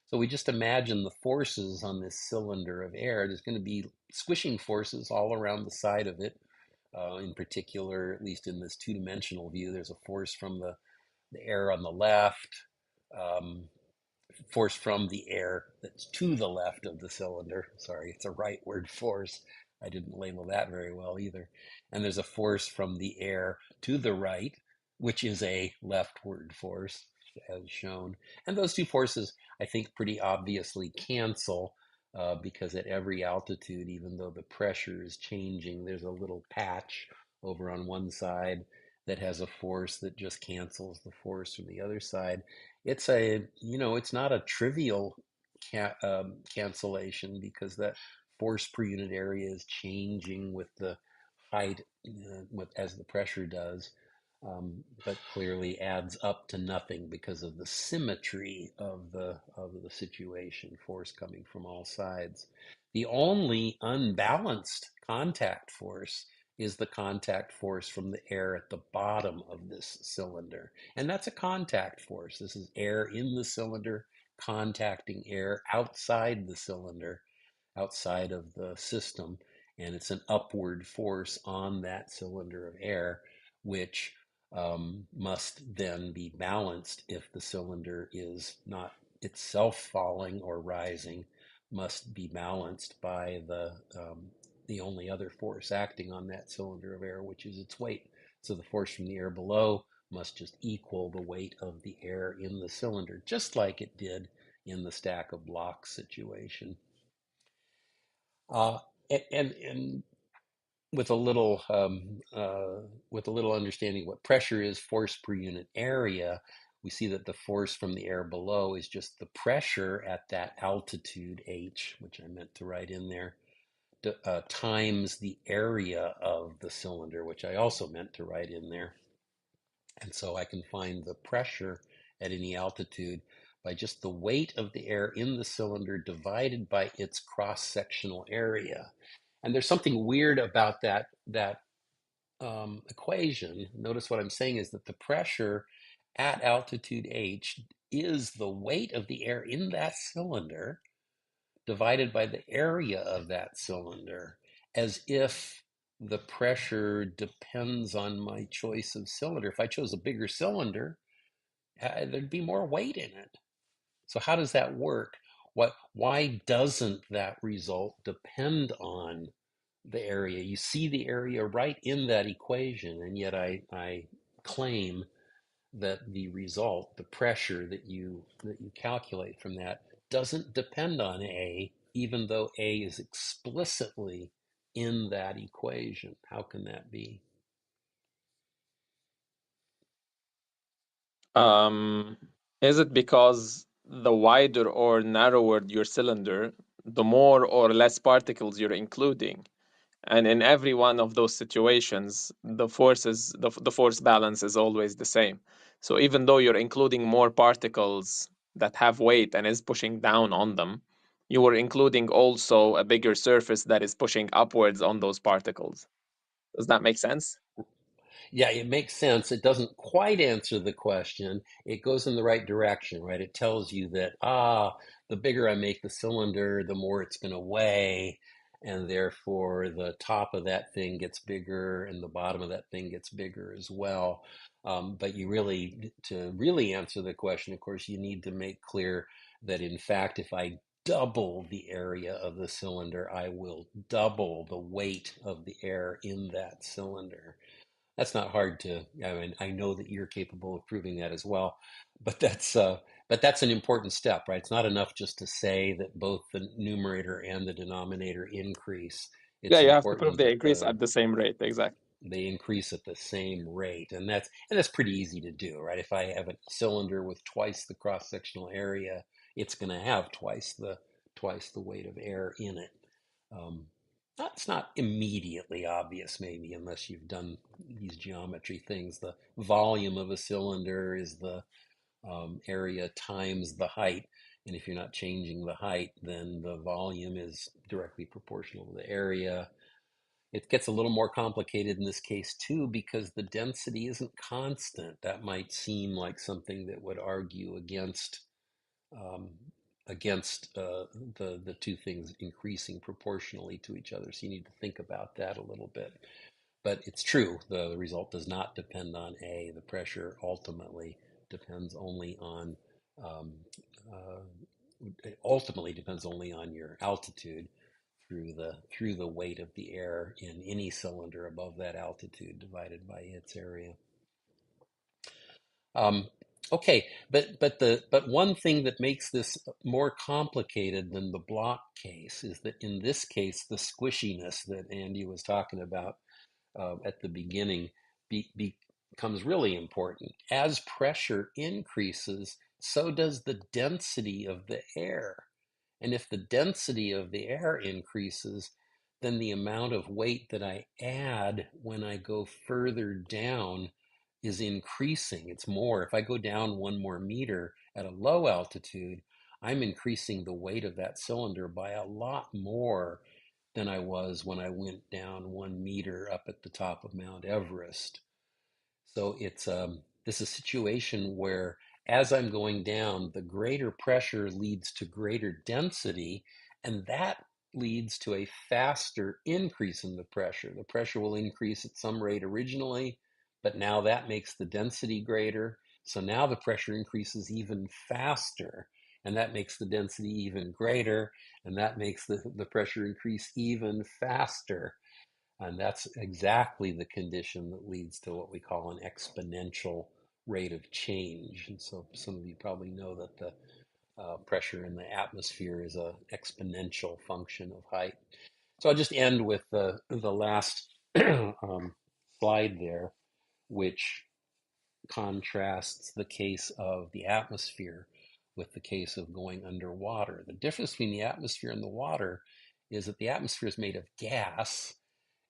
So we just imagine the forces on this cylinder of air. There's going to be squishing forces all around the side of it. In particular, at least in this two-dimensional view, there's a force from the air on the left, force from the air that's to the left of the cylinder. Sorry, it's a rightward force. I didn't label that very well either. And there's a force from the air to the right, which is a leftward force, as shown. And those two forces, I think, pretty obviously cancel, because at every altitude, even though the pressure is changing, there's a little patch over on one side that has a force that just cancels the force from the other side. It's it's not a trivial cancellation, because that force per unit area is changing with the height, as the pressure does, but clearly adds up to nothing because of the symmetry of the situation, force coming from all sides. The only unbalanced contact force is the contact force from the air at the bottom of this cylinder. And that's a contact force. This is air in the cylinder contacting air outside the cylinder, outside of the system. And it's an upward force on that cylinder of air, which must then be balanced if the cylinder is not itself falling or rising, must be balanced by the only other force acting on that cylinder of air, which is its weight. So the force from the air below must just equal the weight of the air in the cylinder, just like it did in the stack of blocks situation. And with a little understanding what pressure is, force per unit area, we see that the force from the air below is just the pressure at that altitude h, which I meant to write in there, times the area of the cylinder, which I also meant to write in there. And so I can find the pressure at any altitude by just the weight of the air in the cylinder divided by its cross-sectional area. And there's something weird about that equation. Notice what I'm saying is that the pressure at altitude h is the weight of the air in that cylinder divided by the area of that cylinder, as if the pressure depends on my choice of cylinder. If I chose a bigger cylinder, there'd be more weight in it. So how does that work? Why doesn't that result depend on the area? You see the area right in that equation, and yet I claim that the result, the pressure that you calculate from that, doesn't depend on A, even though A is explicitly in that equation. How can that be? Is it because the wider or narrower your cylinder, the more or less particles you're including? And in every one of those situations, the force balance is always the same. So even though you're including more particles that have weight and is pushing down on them, you are including also a bigger surface that is pushing upwards on those particles. Does that make sense? Yeah, it makes sense. It doesn't quite answer the question. It goes in the right direction, right? It tells you that, the bigger I make the cylinder, the more it's going to weigh, and therefore the top of that thing gets bigger and the bottom of that thing gets bigger as well. But to really answer the question, of course, you need to make clear that in fact, if I double the area of the cylinder, I will double the weight of the air in that cylinder. That's not hard to. I mean, I know that you're capable of proving that as well, but that's an important step, right? It's not enough just to say that both the numerator and the denominator increase. Yeah, It's you have to prove important they that increase at the same rate. Exactly. they increase at the same rate, and that's pretty easy to do, right? If I have a cylinder with twice the cross-sectional area, it's going to have twice the weight of air in it. Um, that's not immediately obvious, maybe, unless you've done these geometry things. The volume of a cylinder is the area times the height. And if you're not changing the height, then the volume is directly proportional to the area. It gets a little more complicated in this case, too, because the density isn't constant. That might seem like something that would argue um, against the two things increasing proportionally to each other. So you need to think about that a little bit. But it's true, the result does not depend on A. The pressure ultimately depends only on um, uh, it ultimately depends only on your altitude through the weight of the air in any cylinder above that altitude divided by its area. Um, okay, but one thing that makes this more complicated than the block case is that in this case, the squishiness that Andy was talking about at the beginning becomes really important. As pressure increases, so does the density of the air. And if the density of the air increases, then the amount of weight that I add when I go further down is increasing. It's more. If I go down 1 more meter at a low altitude, I'm increasing the weight of that cylinder by a lot more than I was when I went down 1 meter up at the top of Mount Everest. So this is a situation where as I'm going down, the greater pressure leads to greater density, and that leads to a faster increase in the pressure. The pressure will increase at some rate originally, but now that makes the density greater. So now the pressure increases even faster, and that makes the density even greater, and that makes the pressure increase even faster. And that's exactly the condition that leads to what we call an exponential rate of change. And so some of you probably know that the pressure in the atmosphere is an exponential function of height. So I'll just end with the last slide there, which contrasts the case of the atmosphere with the case of going underwater. The difference between the atmosphere and the water is that the atmosphere is made of gas,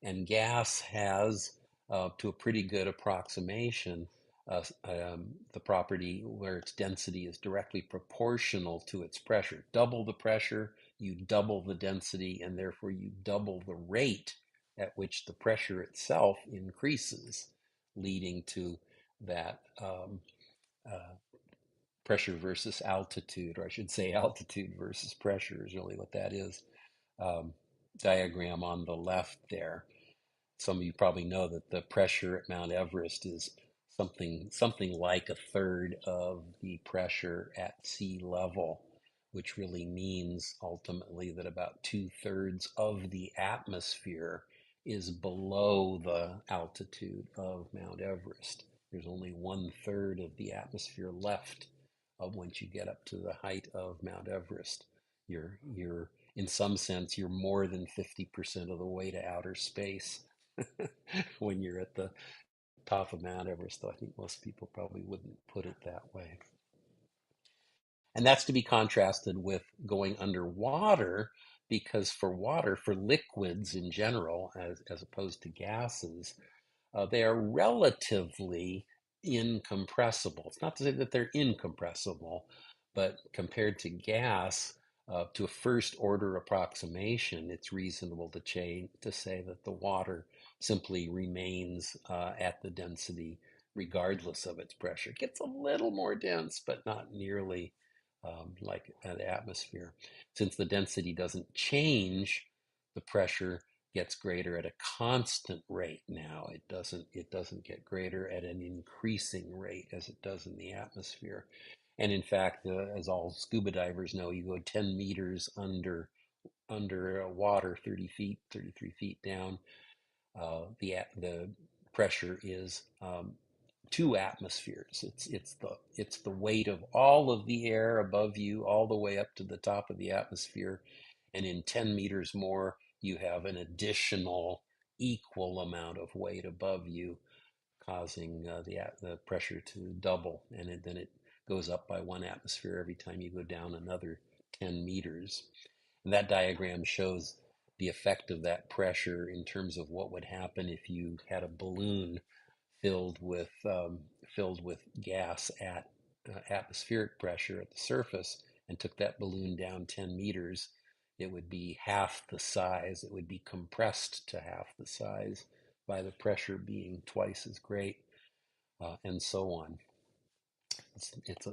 and gas has, to a pretty good approximation, the property where its density is directly proportional to its pressure. Double the pressure, you double the density, and therefore you double the rate at which the pressure itself increases, leading to that uh, pressure versus altitude, or I should say altitude versus pressure is really what that is, um, diagram on the left there. Some of you probably know that the pressure at Mount Everest is something like a third of the pressure at sea level, which really means ultimately that about 2/3 of the atmosphere is below the altitude of Mount Everest. There's only 1/3 of the atmosphere left once you get up to the height of Mount Everest. You're in some sense, you're more than 50% of the way to outer space when you're at the top of Mount Everest, though I think most people probably wouldn't put it that way. And that's to be contrasted with going underwater, because for water, for liquids in general, as opposed to gases, they are relatively incompressible. It's not to say that they're incompressible, but compared to gas, to a first order approximation, it's reasonable to say that the water simply remains at the density regardless of its pressure. It gets a little more dense, but not nearly like the atmosphere. Since the density doesn't change, the pressure gets greater at a constant rate now. It doesn't get greater at an increasing rate as it does in the atmosphere. And in fact, as all scuba divers know, you go 10 meters under water, 30 feet, 33 feet down. The pressure is 2 atmospheres. It's the weight of all of the air above you, all the way up to the top of the atmosphere, and in 10 meters more, you have an additional equal amount of weight above you, causing the pressure to double, and then it goes up by 1 atmosphere every time you go down another 10 meters. And that diagram shows the effect of that pressure in terms of what would happen if you had a balloon filled with gas at atmospheric pressure at the surface and took that balloon down 10 meters. It would be half the size. It would be compressed to half the size by the pressure being twice as great, and so on.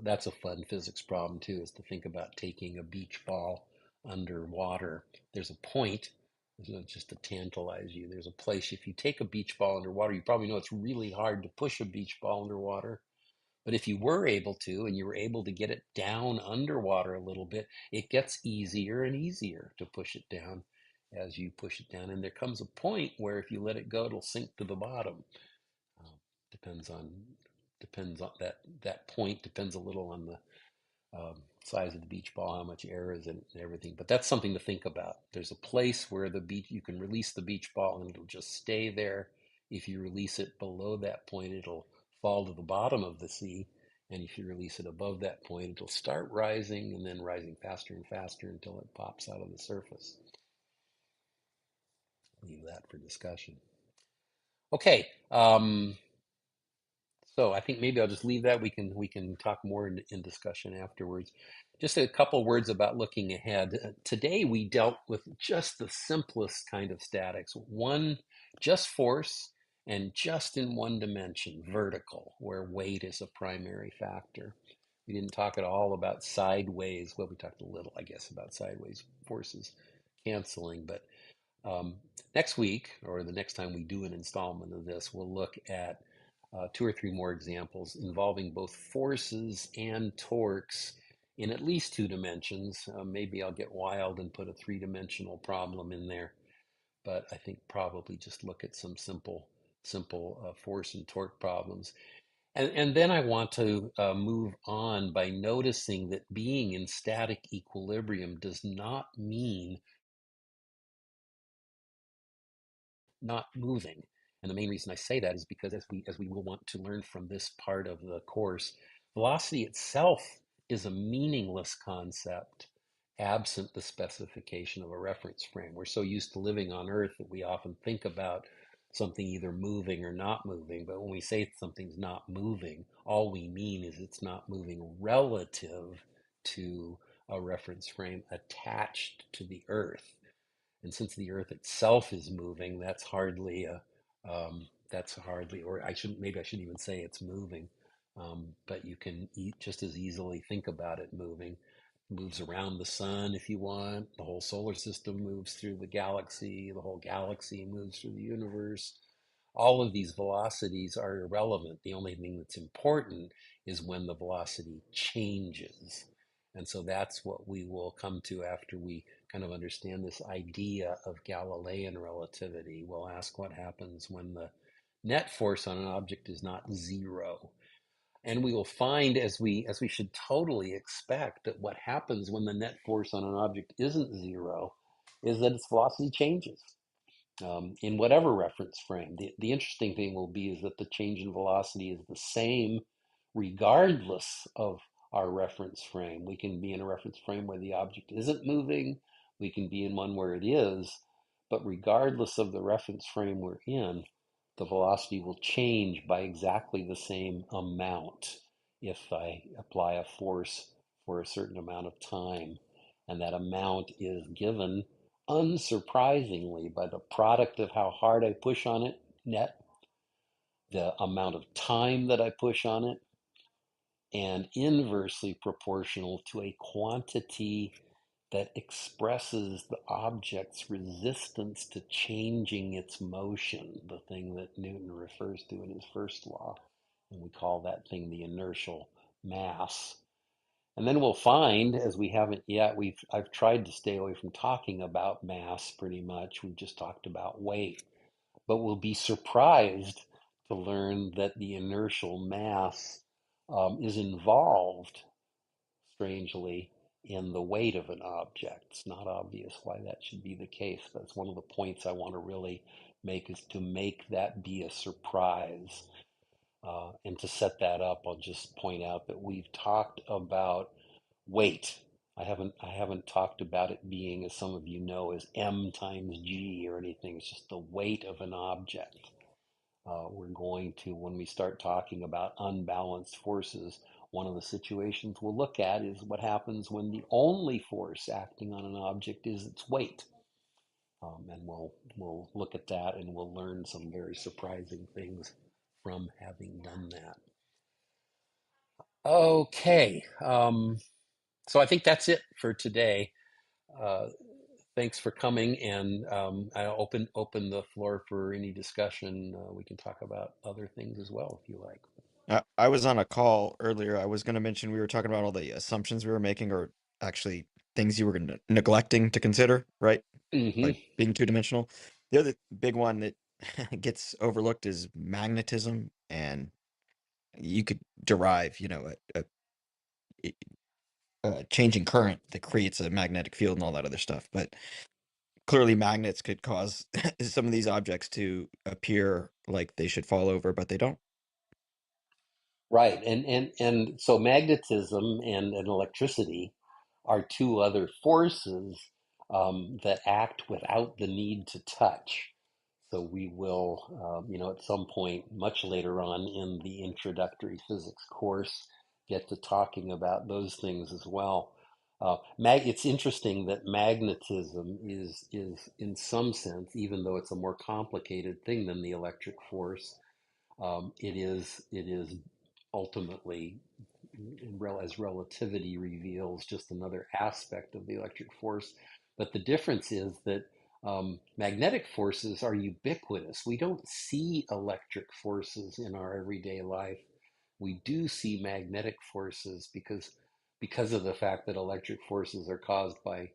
That's a fun physics problem too, is to think about taking a beach ball underwater. There's a point, just to tantalize you, there's a place, if you take a beach ball underwater, you probably know it's really hard to push a beach ball underwater. But if you were able to, and you were able to get it down underwater a little bit, it gets easier and easier to push it down as you push it down. And there comes a point where if you let it go, it'll sink to the bottom. Uh, depends on that point depends a little on the size of the beach ball, how much air is in it, and everything. But that's something to think about. There's a place where you can release the beach ball and it'll just stay there. If you release it below that point, it'll fall to the bottom of the sea. And if you release it above that point, it'll start rising and then rising faster and faster until it pops out of the surface. Leave that for discussion. Okay. So I think maybe I'll just leave that. We can talk more in discussion afterwards. Just a couple words about looking ahead. Today we dealt with just the simplest kind of statics. One, just force, and just in one dimension, vertical, where weight is a primary factor. We didn't talk at all about sideways. Well, we talked a little, I guess, about sideways forces canceling, but next week, or the next time we do an installment of this, we'll look at 2 or 3 more examples involving both forces and torques in at least 2 dimensions. Maybe I'll get wild and put a 3-dimensional problem in there, but I think probably just look at some simple force and torque problems. And then I want to move on by noticing that being in static equilibrium does not mean not moving. And the main reason I say that is because as we will want to learn from this part of the course, velocity itself is a meaningless concept absent the specification of a reference frame. We're so used to living on Earth that we often think about something either moving or not moving. But when we say something's not moving, all we mean is it's not moving relative to a reference frame attached to the Earth. And since the Earth itself is moving, or I shouldn't even say it's moving, but you can just as easily think about it moving. It moves around the sun if you want. The whole solar system moves through the galaxy. The whole galaxy moves through the universe. All of these velocities are irrelevant. The only thing that's important is when the velocity changes. And so that's what we will come to after we kind of understand this idea of Galilean relativity. We'll ask what happens when the net force on an object is not zero. And we will find, as we should totally expect, that what happens when the net force on an object isn't zero is that its velocity changes in whatever reference frame. The interesting thing will be is that the change in velocity is the same regardless of our reference frame. We can be in a reference frame where the object isn't moving. We can be in one where it is. But regardless of the reference frame we're in, the velocity will change by exactly the same amount if I apply a force for a certain amount of time. And that amount is given, unsurprisingly, by the product of how hard I push on it, net, the amount of time that I push on it, and inversely proportional to a quantity that expresses the object's resistance to changing its motion, the thing that Newton refers to in his first law. And we call that thing the inertial mass. And then we'll find, as we haven't yet, I've tried to stay away from talking about mass pretty much. We've just talked about weight. But we'll be surprised to learn that the inertial mass is involved, strangely, in the weight of an object. It's not obvious why that should be the case. That's one of the points I want to really make, is to make that be a surprise. And to set that up, I'll just point out that we've talked about weight. I haven't talked about it being, as some of you know, as m times g or anything. It's just the weight of an object. We're going to, when we start talking about unbalanced forces, one of the situations we'll look at is what happens when the only force acting on an object is its weight. And we'll look at that, and we'll learn some very surprising things from having done that. Okay, so I think that's it for today. Thanks for coming, and I'll open the floor for any discussion. We can talk about other things as well if you like. I was on a call earlier. I was going to mention we were talking about all the assumptions we were making, or actually things you were neglecting to consider, right? Like being two-dimensional. The other big one that gets overlooked is magnetism, and you could derive, a changing current that creates a magnetic field and all that other stuff. But clearly, magnets could cause some of these objects to appear like they should fall over, but they don't. Right, and so magnetism and electricity are two other forces that act without the need to touch. So we will, at some point much later on in the introductory physics course, get to talking about those things as well. It's interesting that magnetism is in some sense, even though it's a more complicated thing than the electric force, it is ultimately, as relativity reveals, just another aspect of the electric force. But the difference is that magnetic forces are ubiquitous. We don't see electric forces in our everyday life. We do see magnetic forces because of the fact that electric forces are caused by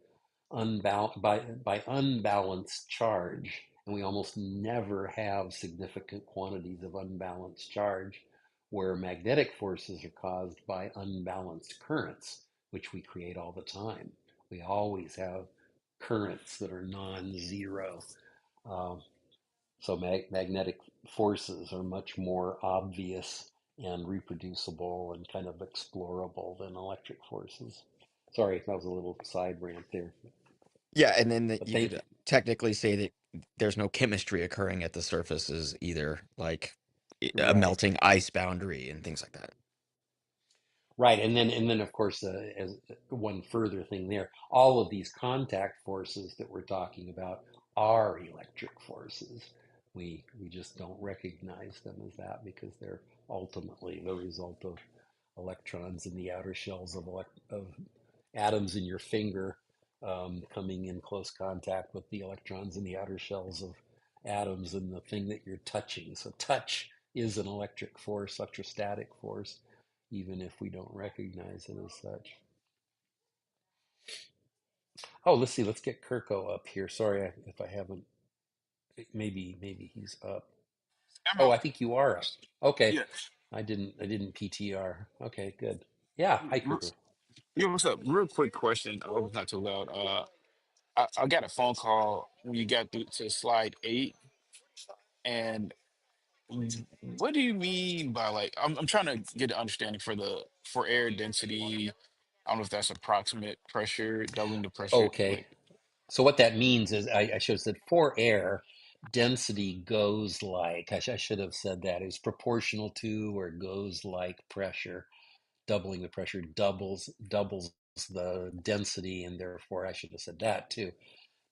unbalanced charge, and we almost never have significant quantities of unbalanced charge, where magnetic forces are caused by unbalanced currents, which we create all the time. We always have currents that are non-zero. So magnetic forces are much more obvious and reproducible and kind of explorable than electric forces. Sorry, that was a little side rant there. Yeah, and then But you thank could you. technically say that there's no chemistry occurring at the surfaces either, like a Right. melting ice boundary and things like that. Right, and then of course, as one further thing there, all of these contact forces that we're talking about are electric forces. We just don't recognize them as that because they're ultimately the result of electrons in the outer shells of atoms in your finger coming in close contact with the electrons in the outer shells of atoms in the thing that you're touching. So touch is an electric force, electrostatic force, even if we don't recognize it as such. Oh, let's see. Let's get Kirko up here. Sorry if I haven't. Maybe he's up. I'm Oh, up. I think you are up. Okay. Yeah. I didn't PTR. Okay, good. Yeah, hi Re- Kruger. Yeah, what's up? Real quick question. I hope it's not too loud. I got a phone call when you got to slide 8, and what do you mean by like? I'm trying to get an understanding for air density. I don't know if that's approximate pressure, doubling the pressure. Okay. Like, So what that means is I should have said for air, density goes like, I should have said that is proportional to or goes like pressure. Doubling the pressure doubles the density, and therefore I should have said that too.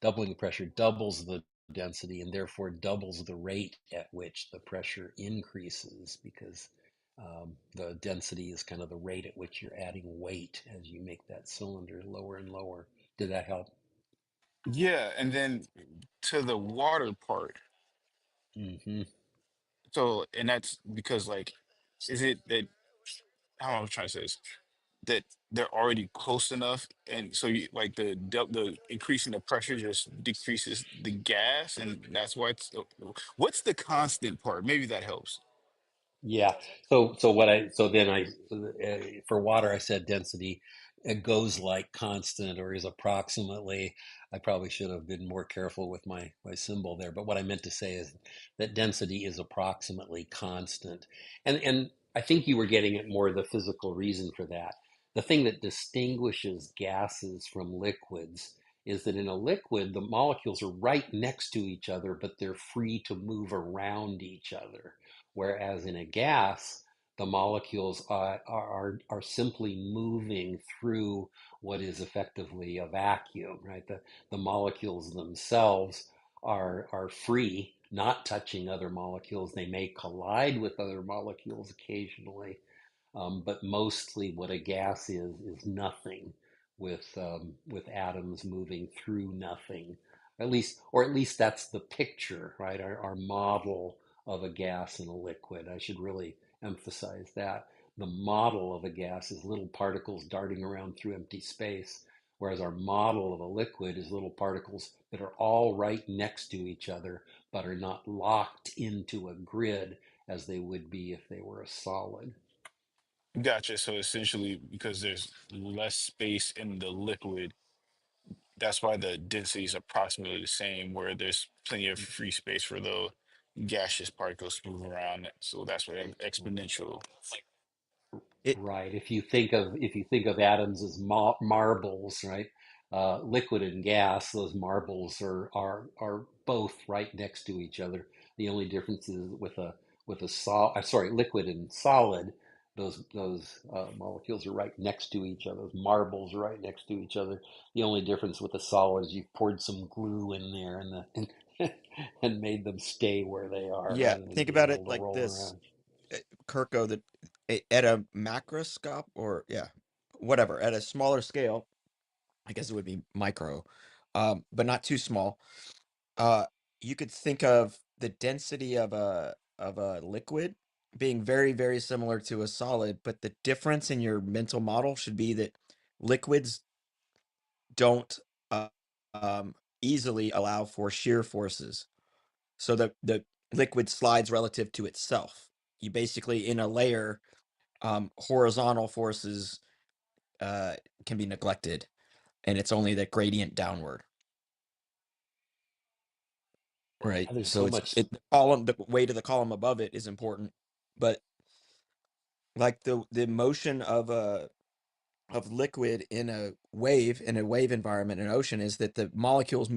Doubling the pressure doubles the density and therefore doubles the rate at which the pressure increases because the density is kind of the rate at which you're adding weight as you make that cylinder lower and lower. Did that help? yeah, and then to the water part. Hmm. So, and that's because like, is it that how am I trying to say this? That they're already close enough, and so you like the increasing the pressure just decreases the gas, and that's why it's what's the constant part? Maybe that helps. Yeah. So then I for water I said density it goes like constant or is approximately. I probably should have been more careful with my symbol there. But what I meant to say is that density is approximately constant. And I think you were getting at more the physical reason for that. The thing that distinguishes gases from liquids is that in a liquid the molecules are right next to each other, but they're free to move around each other. Whereas in a gas, the molecules are simply moving through what is effectively a vacuum, right? The molecules themselves are free, not touching other molecules. They may collide with other molecules occasionally, but mostly what a gas is nothing with atoms moving through nothing. Or at least that's the picture, right? Our model of a gas and a liquid. I should really emphasize that. The model of a gas is little particles darting around through empty space, whereas our model of a liquid is little particles that are all right next to each other, but are not locked into a grid as they would be if they were a solid. Gotcha. So essentially, because there's less space in the liquid, that's why the density is approximately the same, where there's plenty of free space for the gaseous particles to move around. So that's what exponential. It Right. If you think of atoms as marbles, right? Liquid and gas, those marbles are both right next to each other. The only difference is with a liquid and solid, those molecules are right next to each other. Those marbles are right next to each other. The only difference with a solid is you've poured some glue in there and made them stay where they are yeah, rather than think being about it able to like roll this, around. Kirko, that at a macroscope, or yeah, whatever, at a smaller scale, I guess it would be micro, but not too small. Uh, you could think of the density of a liquid being very, very similar to a solid, but the difference in your mental model should be that liquids don't uh, easily allow for shear forces. So the liquid slides relative to itself. You basically, in a layer, horizontal forces uh, can be neglected, and it's only the gradient downward. Right. There's So so much. the column, the weight of the column above it is important, but like the motion of liquid in a wave environment in an ocean is that the molecules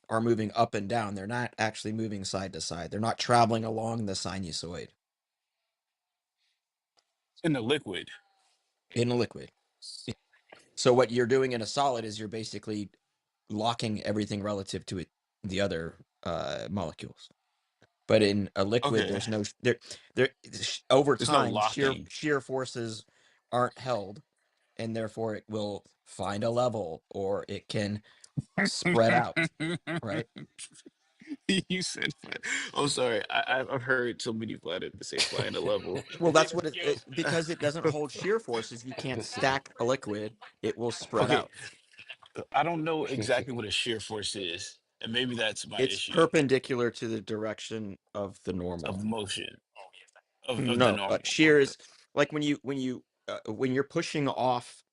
are moving up and down. They're not actually moving side to side. They're not traveling along the sinusoid In the liquid. in a liquid. So what you're doing in a solid is you're basically locking everything relative to the other molecules. But in a liquid, Okay. there's no over There's no time locking. shear forces aren't held, and therefore it will find a level or it can spread out. Right. You said flat. I'm sorry. I've heard so many flat to say flying a level. Well, that's what because it doesn't hold shear forces. You can't stack a liquid; it will spread Okay, out. I don't know exactly what a shear force is, and maybe that's my It's issue perpendicular to the direction of the normal. of motion. of the No, normal shear one. is like when you're pushing off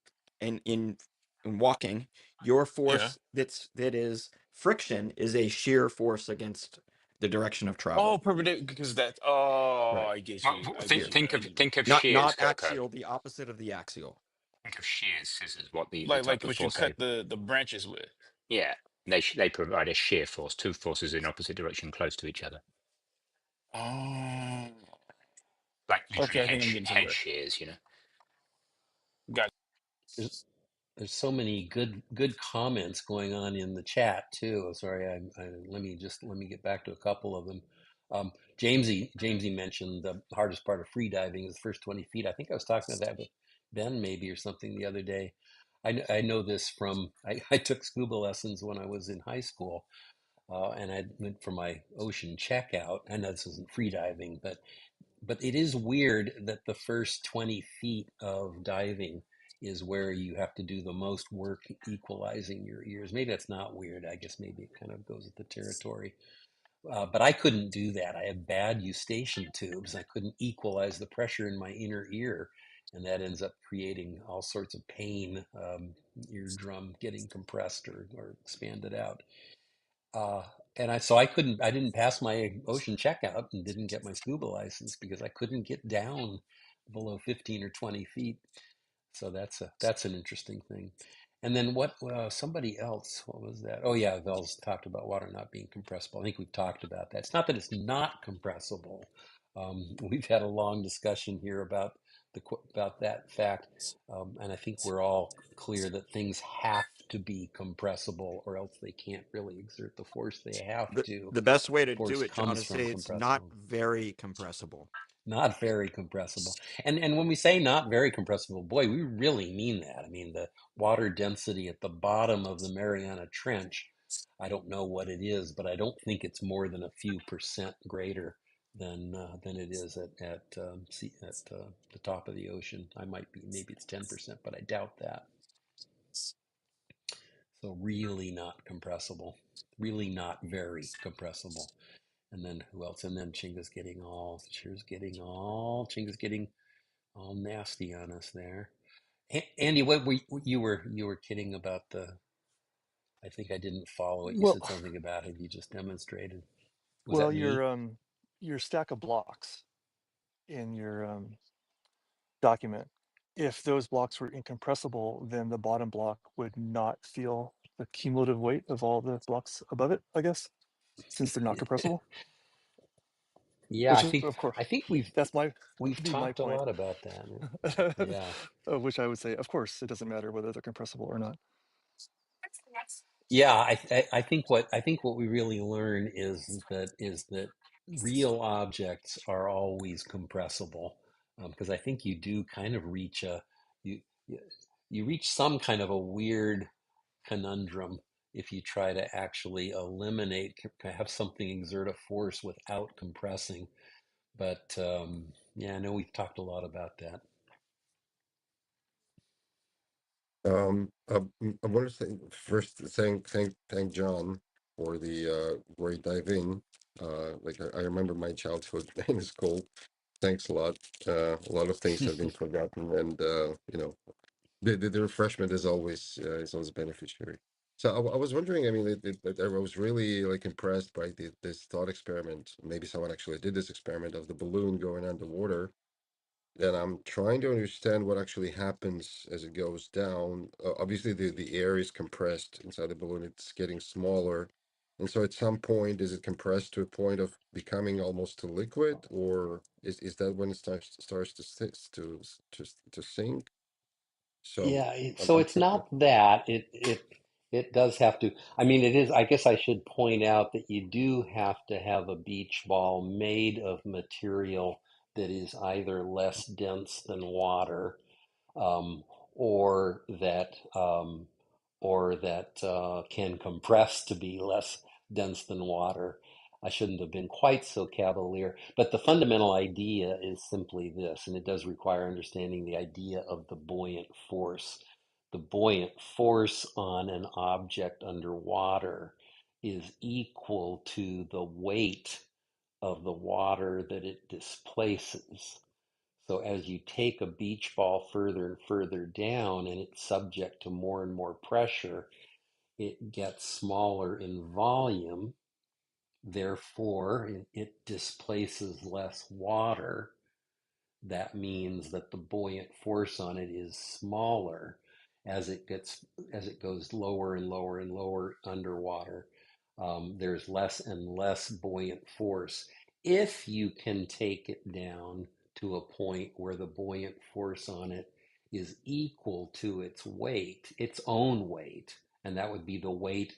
and in walking, your Yeah. force that is friction is a shear force against the direction of Oh, travel. perpendicular because that. Oh, Right. I get Well, you. I think get you. think I of get you. think of Not shears, Coco. axial, the opposite of the axial. Think of shears, scissors. What the Like type of what you force cut they? the branches with. Yeah, they provide a shear force, two forces in opposite direction, close to each other, Oh, like okay. literally I think I'm getting head somewhere. shears. You know. Got. There's, there's so many good comments going on in the chat too. Sorry, let me get back to a couple of them. Jamesy mentioned the hardest part of free diving is the first 20 feet. I think I was talking about that with Ben maybe or something the other day. I know this from I took scuba lessons when I was in high school, and I went for my ocean checkout. I know this isn't free diving, but it is weird that the first 20 feet of diving is where you have to do the most work equalizing your ears. Maybe that's not weird. I guess maybe it kind of goes with the territory. But I couldn't do that. I have bad eustachian tubes. I couldn't equalize the pressure in my inner ear. And that ends up creating all sorts of pain, eardrum getting compressed or expanded out. Uh, so I didn't pass my ocean checkout and didn't get my scuba license because I couldn't get down below 15 or 20 feet. So that's an interesting thing. And then somebody else, what was that? Oh yeah, Vel's talked about water not being compressible. I think we've talked about that. It's not that it's not compressible. We've had a long discussion here about about that fact, and I think we're all clear that things have to be compressible, or else they can't really exert the force they have to. The best way to do Force it, John, comes is from say it's not compressible. very compressible. Not very compressible. And when we say not very compressible, boy, we really mean that. I mean, the water density at the bottom of the Mariana Trench, I don't know what it is, but I don't think it's more than a few percent greater than it is at the top of the ocean. I might be, maybe it's 10%, but I doubt that. So really not compressible. Really not very compressible. And then who else? And then Chinga's getting all nasty on us there. Andy, you were kidding about the? I think I didn't follow it. You Well, said something about it. You just demonstrated. Was well, that me? your stack of blocks in your document, if those blocks were incompressible, then the bottom block would not feel the cumulative weight of all the blocks above it, I guess, since they're not compressible. Yeah, Which is, of course, I think that's my we've be my talked a point. lot about that. Yeah. Which I would say, of course, it doesn't matter whether they're compressible or not. Yeah, I think what we really learn is that real objects are always compressible, because I think you do kind of reach you you you reach some kind of a weird conundrum if you try to actually have something exert a force without compressing. But yeah, I know we've talked a lot about that. I want to say first thank John for the great dive in. Like I remember my childhood in school. Thanks a lot. A lot of things have been forgotten, and the refreshment is always beneficiary. So I was wondering. I mean, I was really like impressed by this thought experiment. Maybe someone actually did this experiment of the balloon going underwater, then I'm trying to understand what actually happens as it goes down. Obviously, the air is compressed inside the balloon; it's getting smaller, and so at some point, is it compressed to a point of becoming almost a liquid, or is that when it starts to to sink? So Yeah, I'm, so I'm it's thinking, not that it does have to. I mean, it is. I guess I should point out that you do have to have a beach ball made of material that is either less dense than water, um, or that can compress to be less dense than water. I shouldn't have been quite so cavalier, but the fundamental idea is simply this, and it does require understanding the idea of the buoyant force. The buoyant force on an object underwater is equal to the weight of the water that it displaces. So as you take a beach ball further and further down and it's subject to more and more pressure, it gets smaller in volume. Therefore, it displaces less water. That means that the buoyant force on it is smaller as it goes lower and lower and lower underwater. There's less and less buoyant force. If you can take it down to a point where the buoyant force on it is equal to its weight, its own weight, and that would be the weight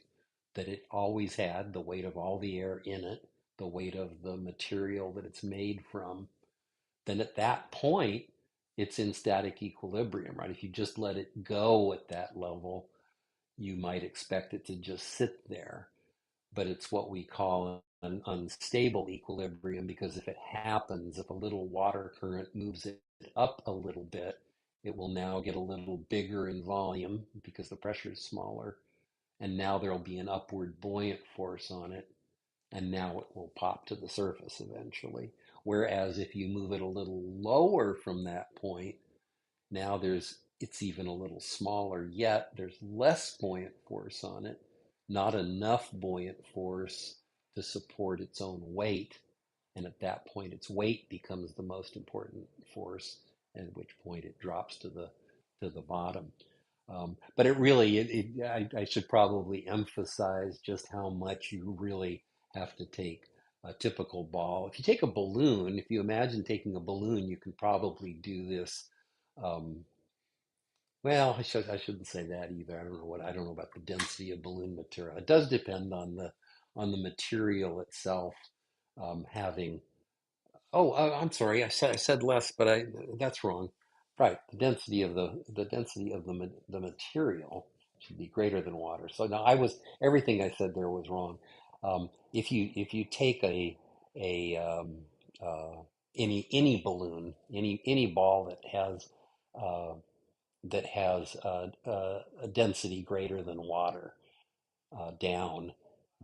that it always had, the weight of all the air in it, the weight of the material that it's made from, then at that point, it's in static equilibrium, right? If you just let it go at that level, you might expect it to just sit there. But it's what we call an unstable equilibrium, because if it happens, if a little water current moves it up a little bit, it will now get a little bigger in volume because the pressure is smaller. And now there'll be an upward buoyant force on it, and now it will pop to the surface eventually. Whereas if you move it a little lower from that point, now it's even a little smaller, yet there's less buoyant force on it, not enough buoyant force to support its own weight. And at that point, its weight becomes the most important force, at which point it drops to the bottom. But I should probably emphasize just how much you really have to take a typical ball. If you take a balloon, if you imagine taking a balloon, you can probably do this. Um, well, I shouldn't say that either. I don't know about the density of balloon material. It does depend on the material itself having. Oh, I'm sorry. I said less, but that's wrong. Right. The density of the material should be greater than water. So now everything I said there was wrong. If you take a any balloon, any ball uh, that has a density greater than water down,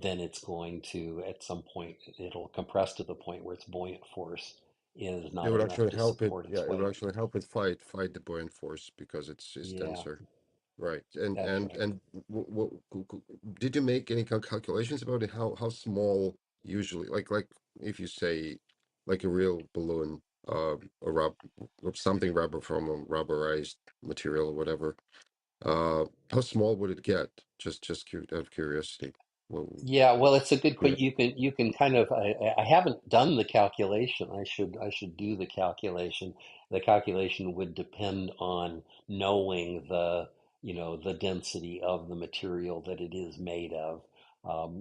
then it's going to, at some point, it'll compress to the point where its buoyant force is It not would enough actually to help it. support Yeah, its it would weight. actually help it fight the buoyant force because it's Yeah, denser. Right. And that's and right. and did you make any calculations about it? How small usually? Like if you say like a real balloon, a or something rubber from a rubberized material or whatever. How small would it get? Out of curiosity. Well, Yeah, well, it's a good yeah. question. You can kind of I haven't done the calculation. I should do the calculation. The calculation would depend on knowing the density of the material that it is made of.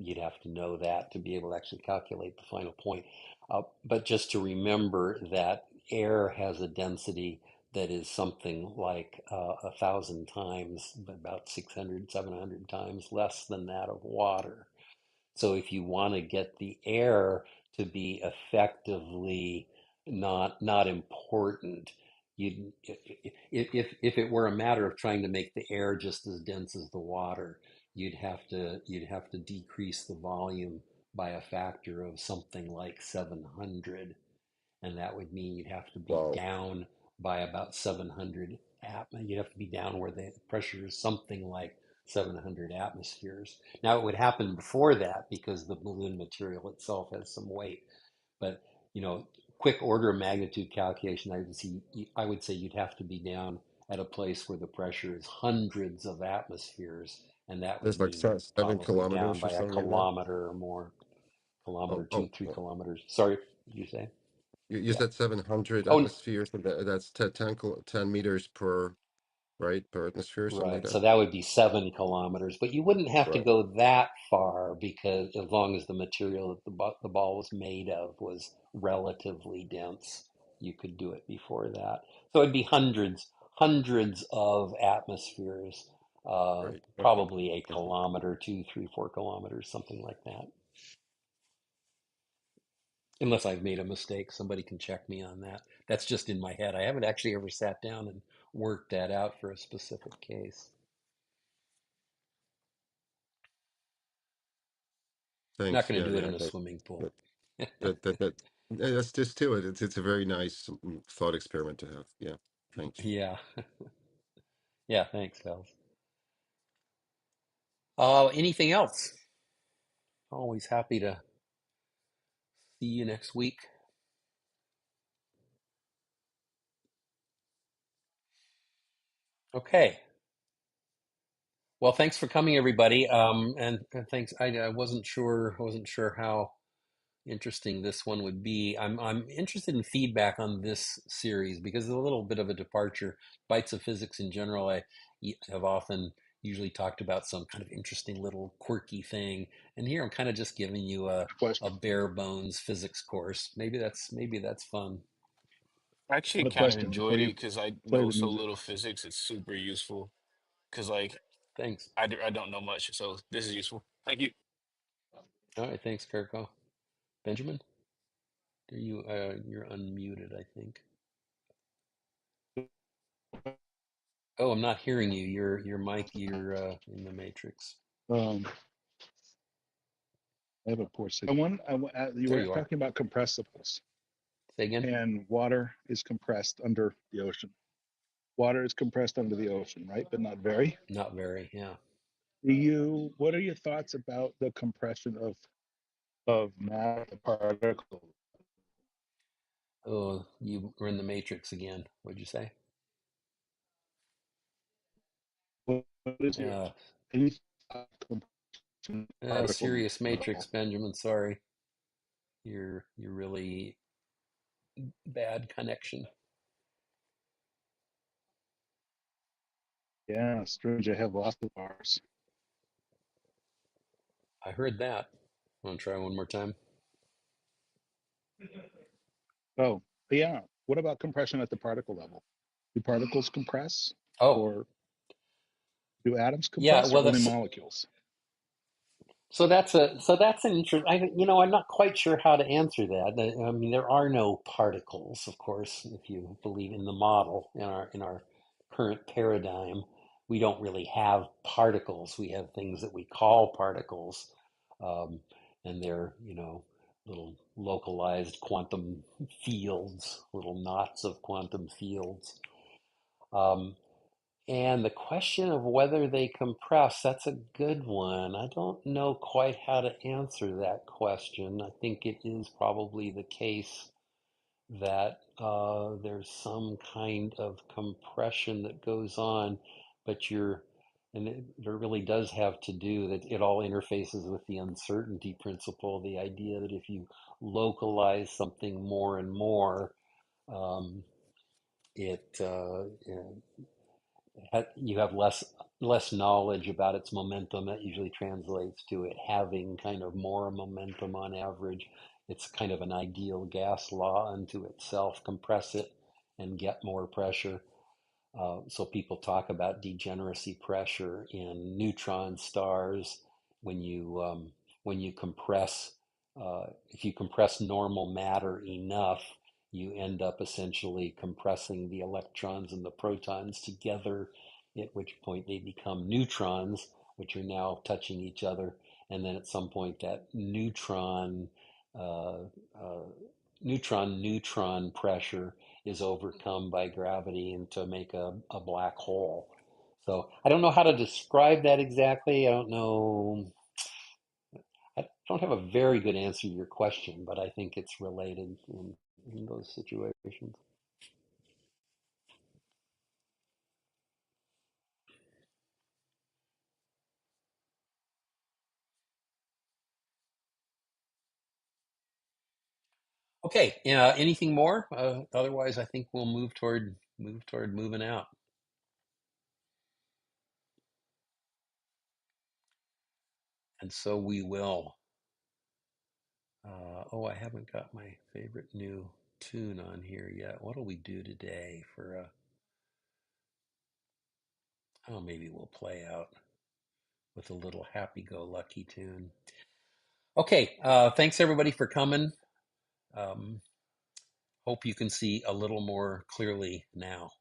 You'd have to know that to be able to actually calculate the final point. But just to remember that air has a density that is something like 1,000 times, about 600, 700 times less than that of water. So if you want to get the air to be effectively not important, you if it were a matter of trying to make the air just as dense as the water, you'd have to decrease the volume by a factor of something like 700, and that would mean you'd have to be Wow. down by about 700 you'd have to be down where the pressure is something like 700 atmospheres. Now it would happen before that because the balloon material itself has some weight, but you know, quick order of magnitude calculation, I would say you'd have to be down at a place where the pressure is hundreds of atmospheres, and that would There's like mean seven probably down kilometers or by a something like that. kilometer or more, kilometer, Oh, two, 3 kilometers. Sorry, did you say? you Yeah. said 700 Oh, atmospheres, and that's 10 meters per, right, per atmosphere, something like right. that. So that would be 7 kilometers, but you wouldn't have to Right. go that far because as long as the material that the ball was made of was relatively dense, you could do it before that. So it'd be hundreds of atmospheres, Right. Okay. probably a Okay. kilometer, 2, 3, 4 kilometers, something like that. Unless I've made a mistake, somebody can check me on that. That's just in my head. I haven't actually ever sat down and worked that out for a specific case. Not Thanks. going to Yeah, do it yeah. in a swimming pool. That's just to it. It's a very nice thought experiment to have. Yeah, thanks. Yeah. Yeah, thanks, Pels. Anything else? Always happy to see you next week. Okay. Well, thanks for coming, everybody. And thanks. I wasn't sure how interesting this one would be. I'm interested in feedback on this series because it's a little bit of a departure. Bites of Physics in general, I have often usually talked about some kind of interesting little quirky thing, and here I'm kind of just giving you a Question. bare bones physics course. Maybe that's fun. I I actually have a kind of question enjoyed before it you because I play know the so music. little physics. It's super useful because like Thanks. I don't know much, so this is useful. Thank you. All right, thanks, Kirko. Benjamin, you're unmuted, I think. Oh, I'm not hearing you. Your mic, you're in the matrix. Um, I have a poor signal. You There were you are. talking about compressibles, Say again? and water is compressed under the ocean. Water is compressed under the ocean, right? But not very. Not very, yeah. What are your thoughts about the compression of matter particles? Oh, you were in the matrix again. What'd you say? What is your Yeah, any thought on compression of particles serious matrix, Benjamin. Sorry, you're really bad connection. Yeah, strange. I have lots of bars. I heard that. Want to try one more time? Oh, yeah. What about compression at the particle level? Do particles compress, Oh, or do atoms yeah. compress, or Well, only that's molecules? so that's an interest. I'm not quite sure how to answer that. I mean, there are no particles, of course, if you believe in the model in our current paradigm. We don't really have particles. We have things that we call particles, um, and they're little localized quantum fields, little knots of quantum fields. Um, and the question of whether they compress, that's a good one. I don't know quite how to answer that question. I think it is probably the case that there's some kind of compression that goes on, but it really does have to do that it all interfaces with the uncertainty principle, the idea that if you localize something more and more, um, it you have less knowledge about its momentum. That usually translates to it having kind of more momentum on average. It's kind of an ideal gas law unto itself. Compress it and get more pressure. So people talk about degeneracy pressure in neutron stars when you compress. If you compress normal matter enough, you end up essentially compressing the electrons and the protons together, at which point they become neutrons, which are now touching each other. And then at some point, that uh, uh, neutron pressure is overcome by gravity and to make a black hole. So I don't know how to describe that exactly. I don't know. I don't have a very good answer to your question, but I think it's related in those situations. Okay. Anything more? Otherwise, I think we'll move toward moving out. And so we will. Oh, I haven't got my favorite new tune on here yet. What'll we do today for oh, maybe we'll play out with a little happy-go-lucky tune. Okay, thanks everybody for coming. Um, hope you can see a little more clearly now.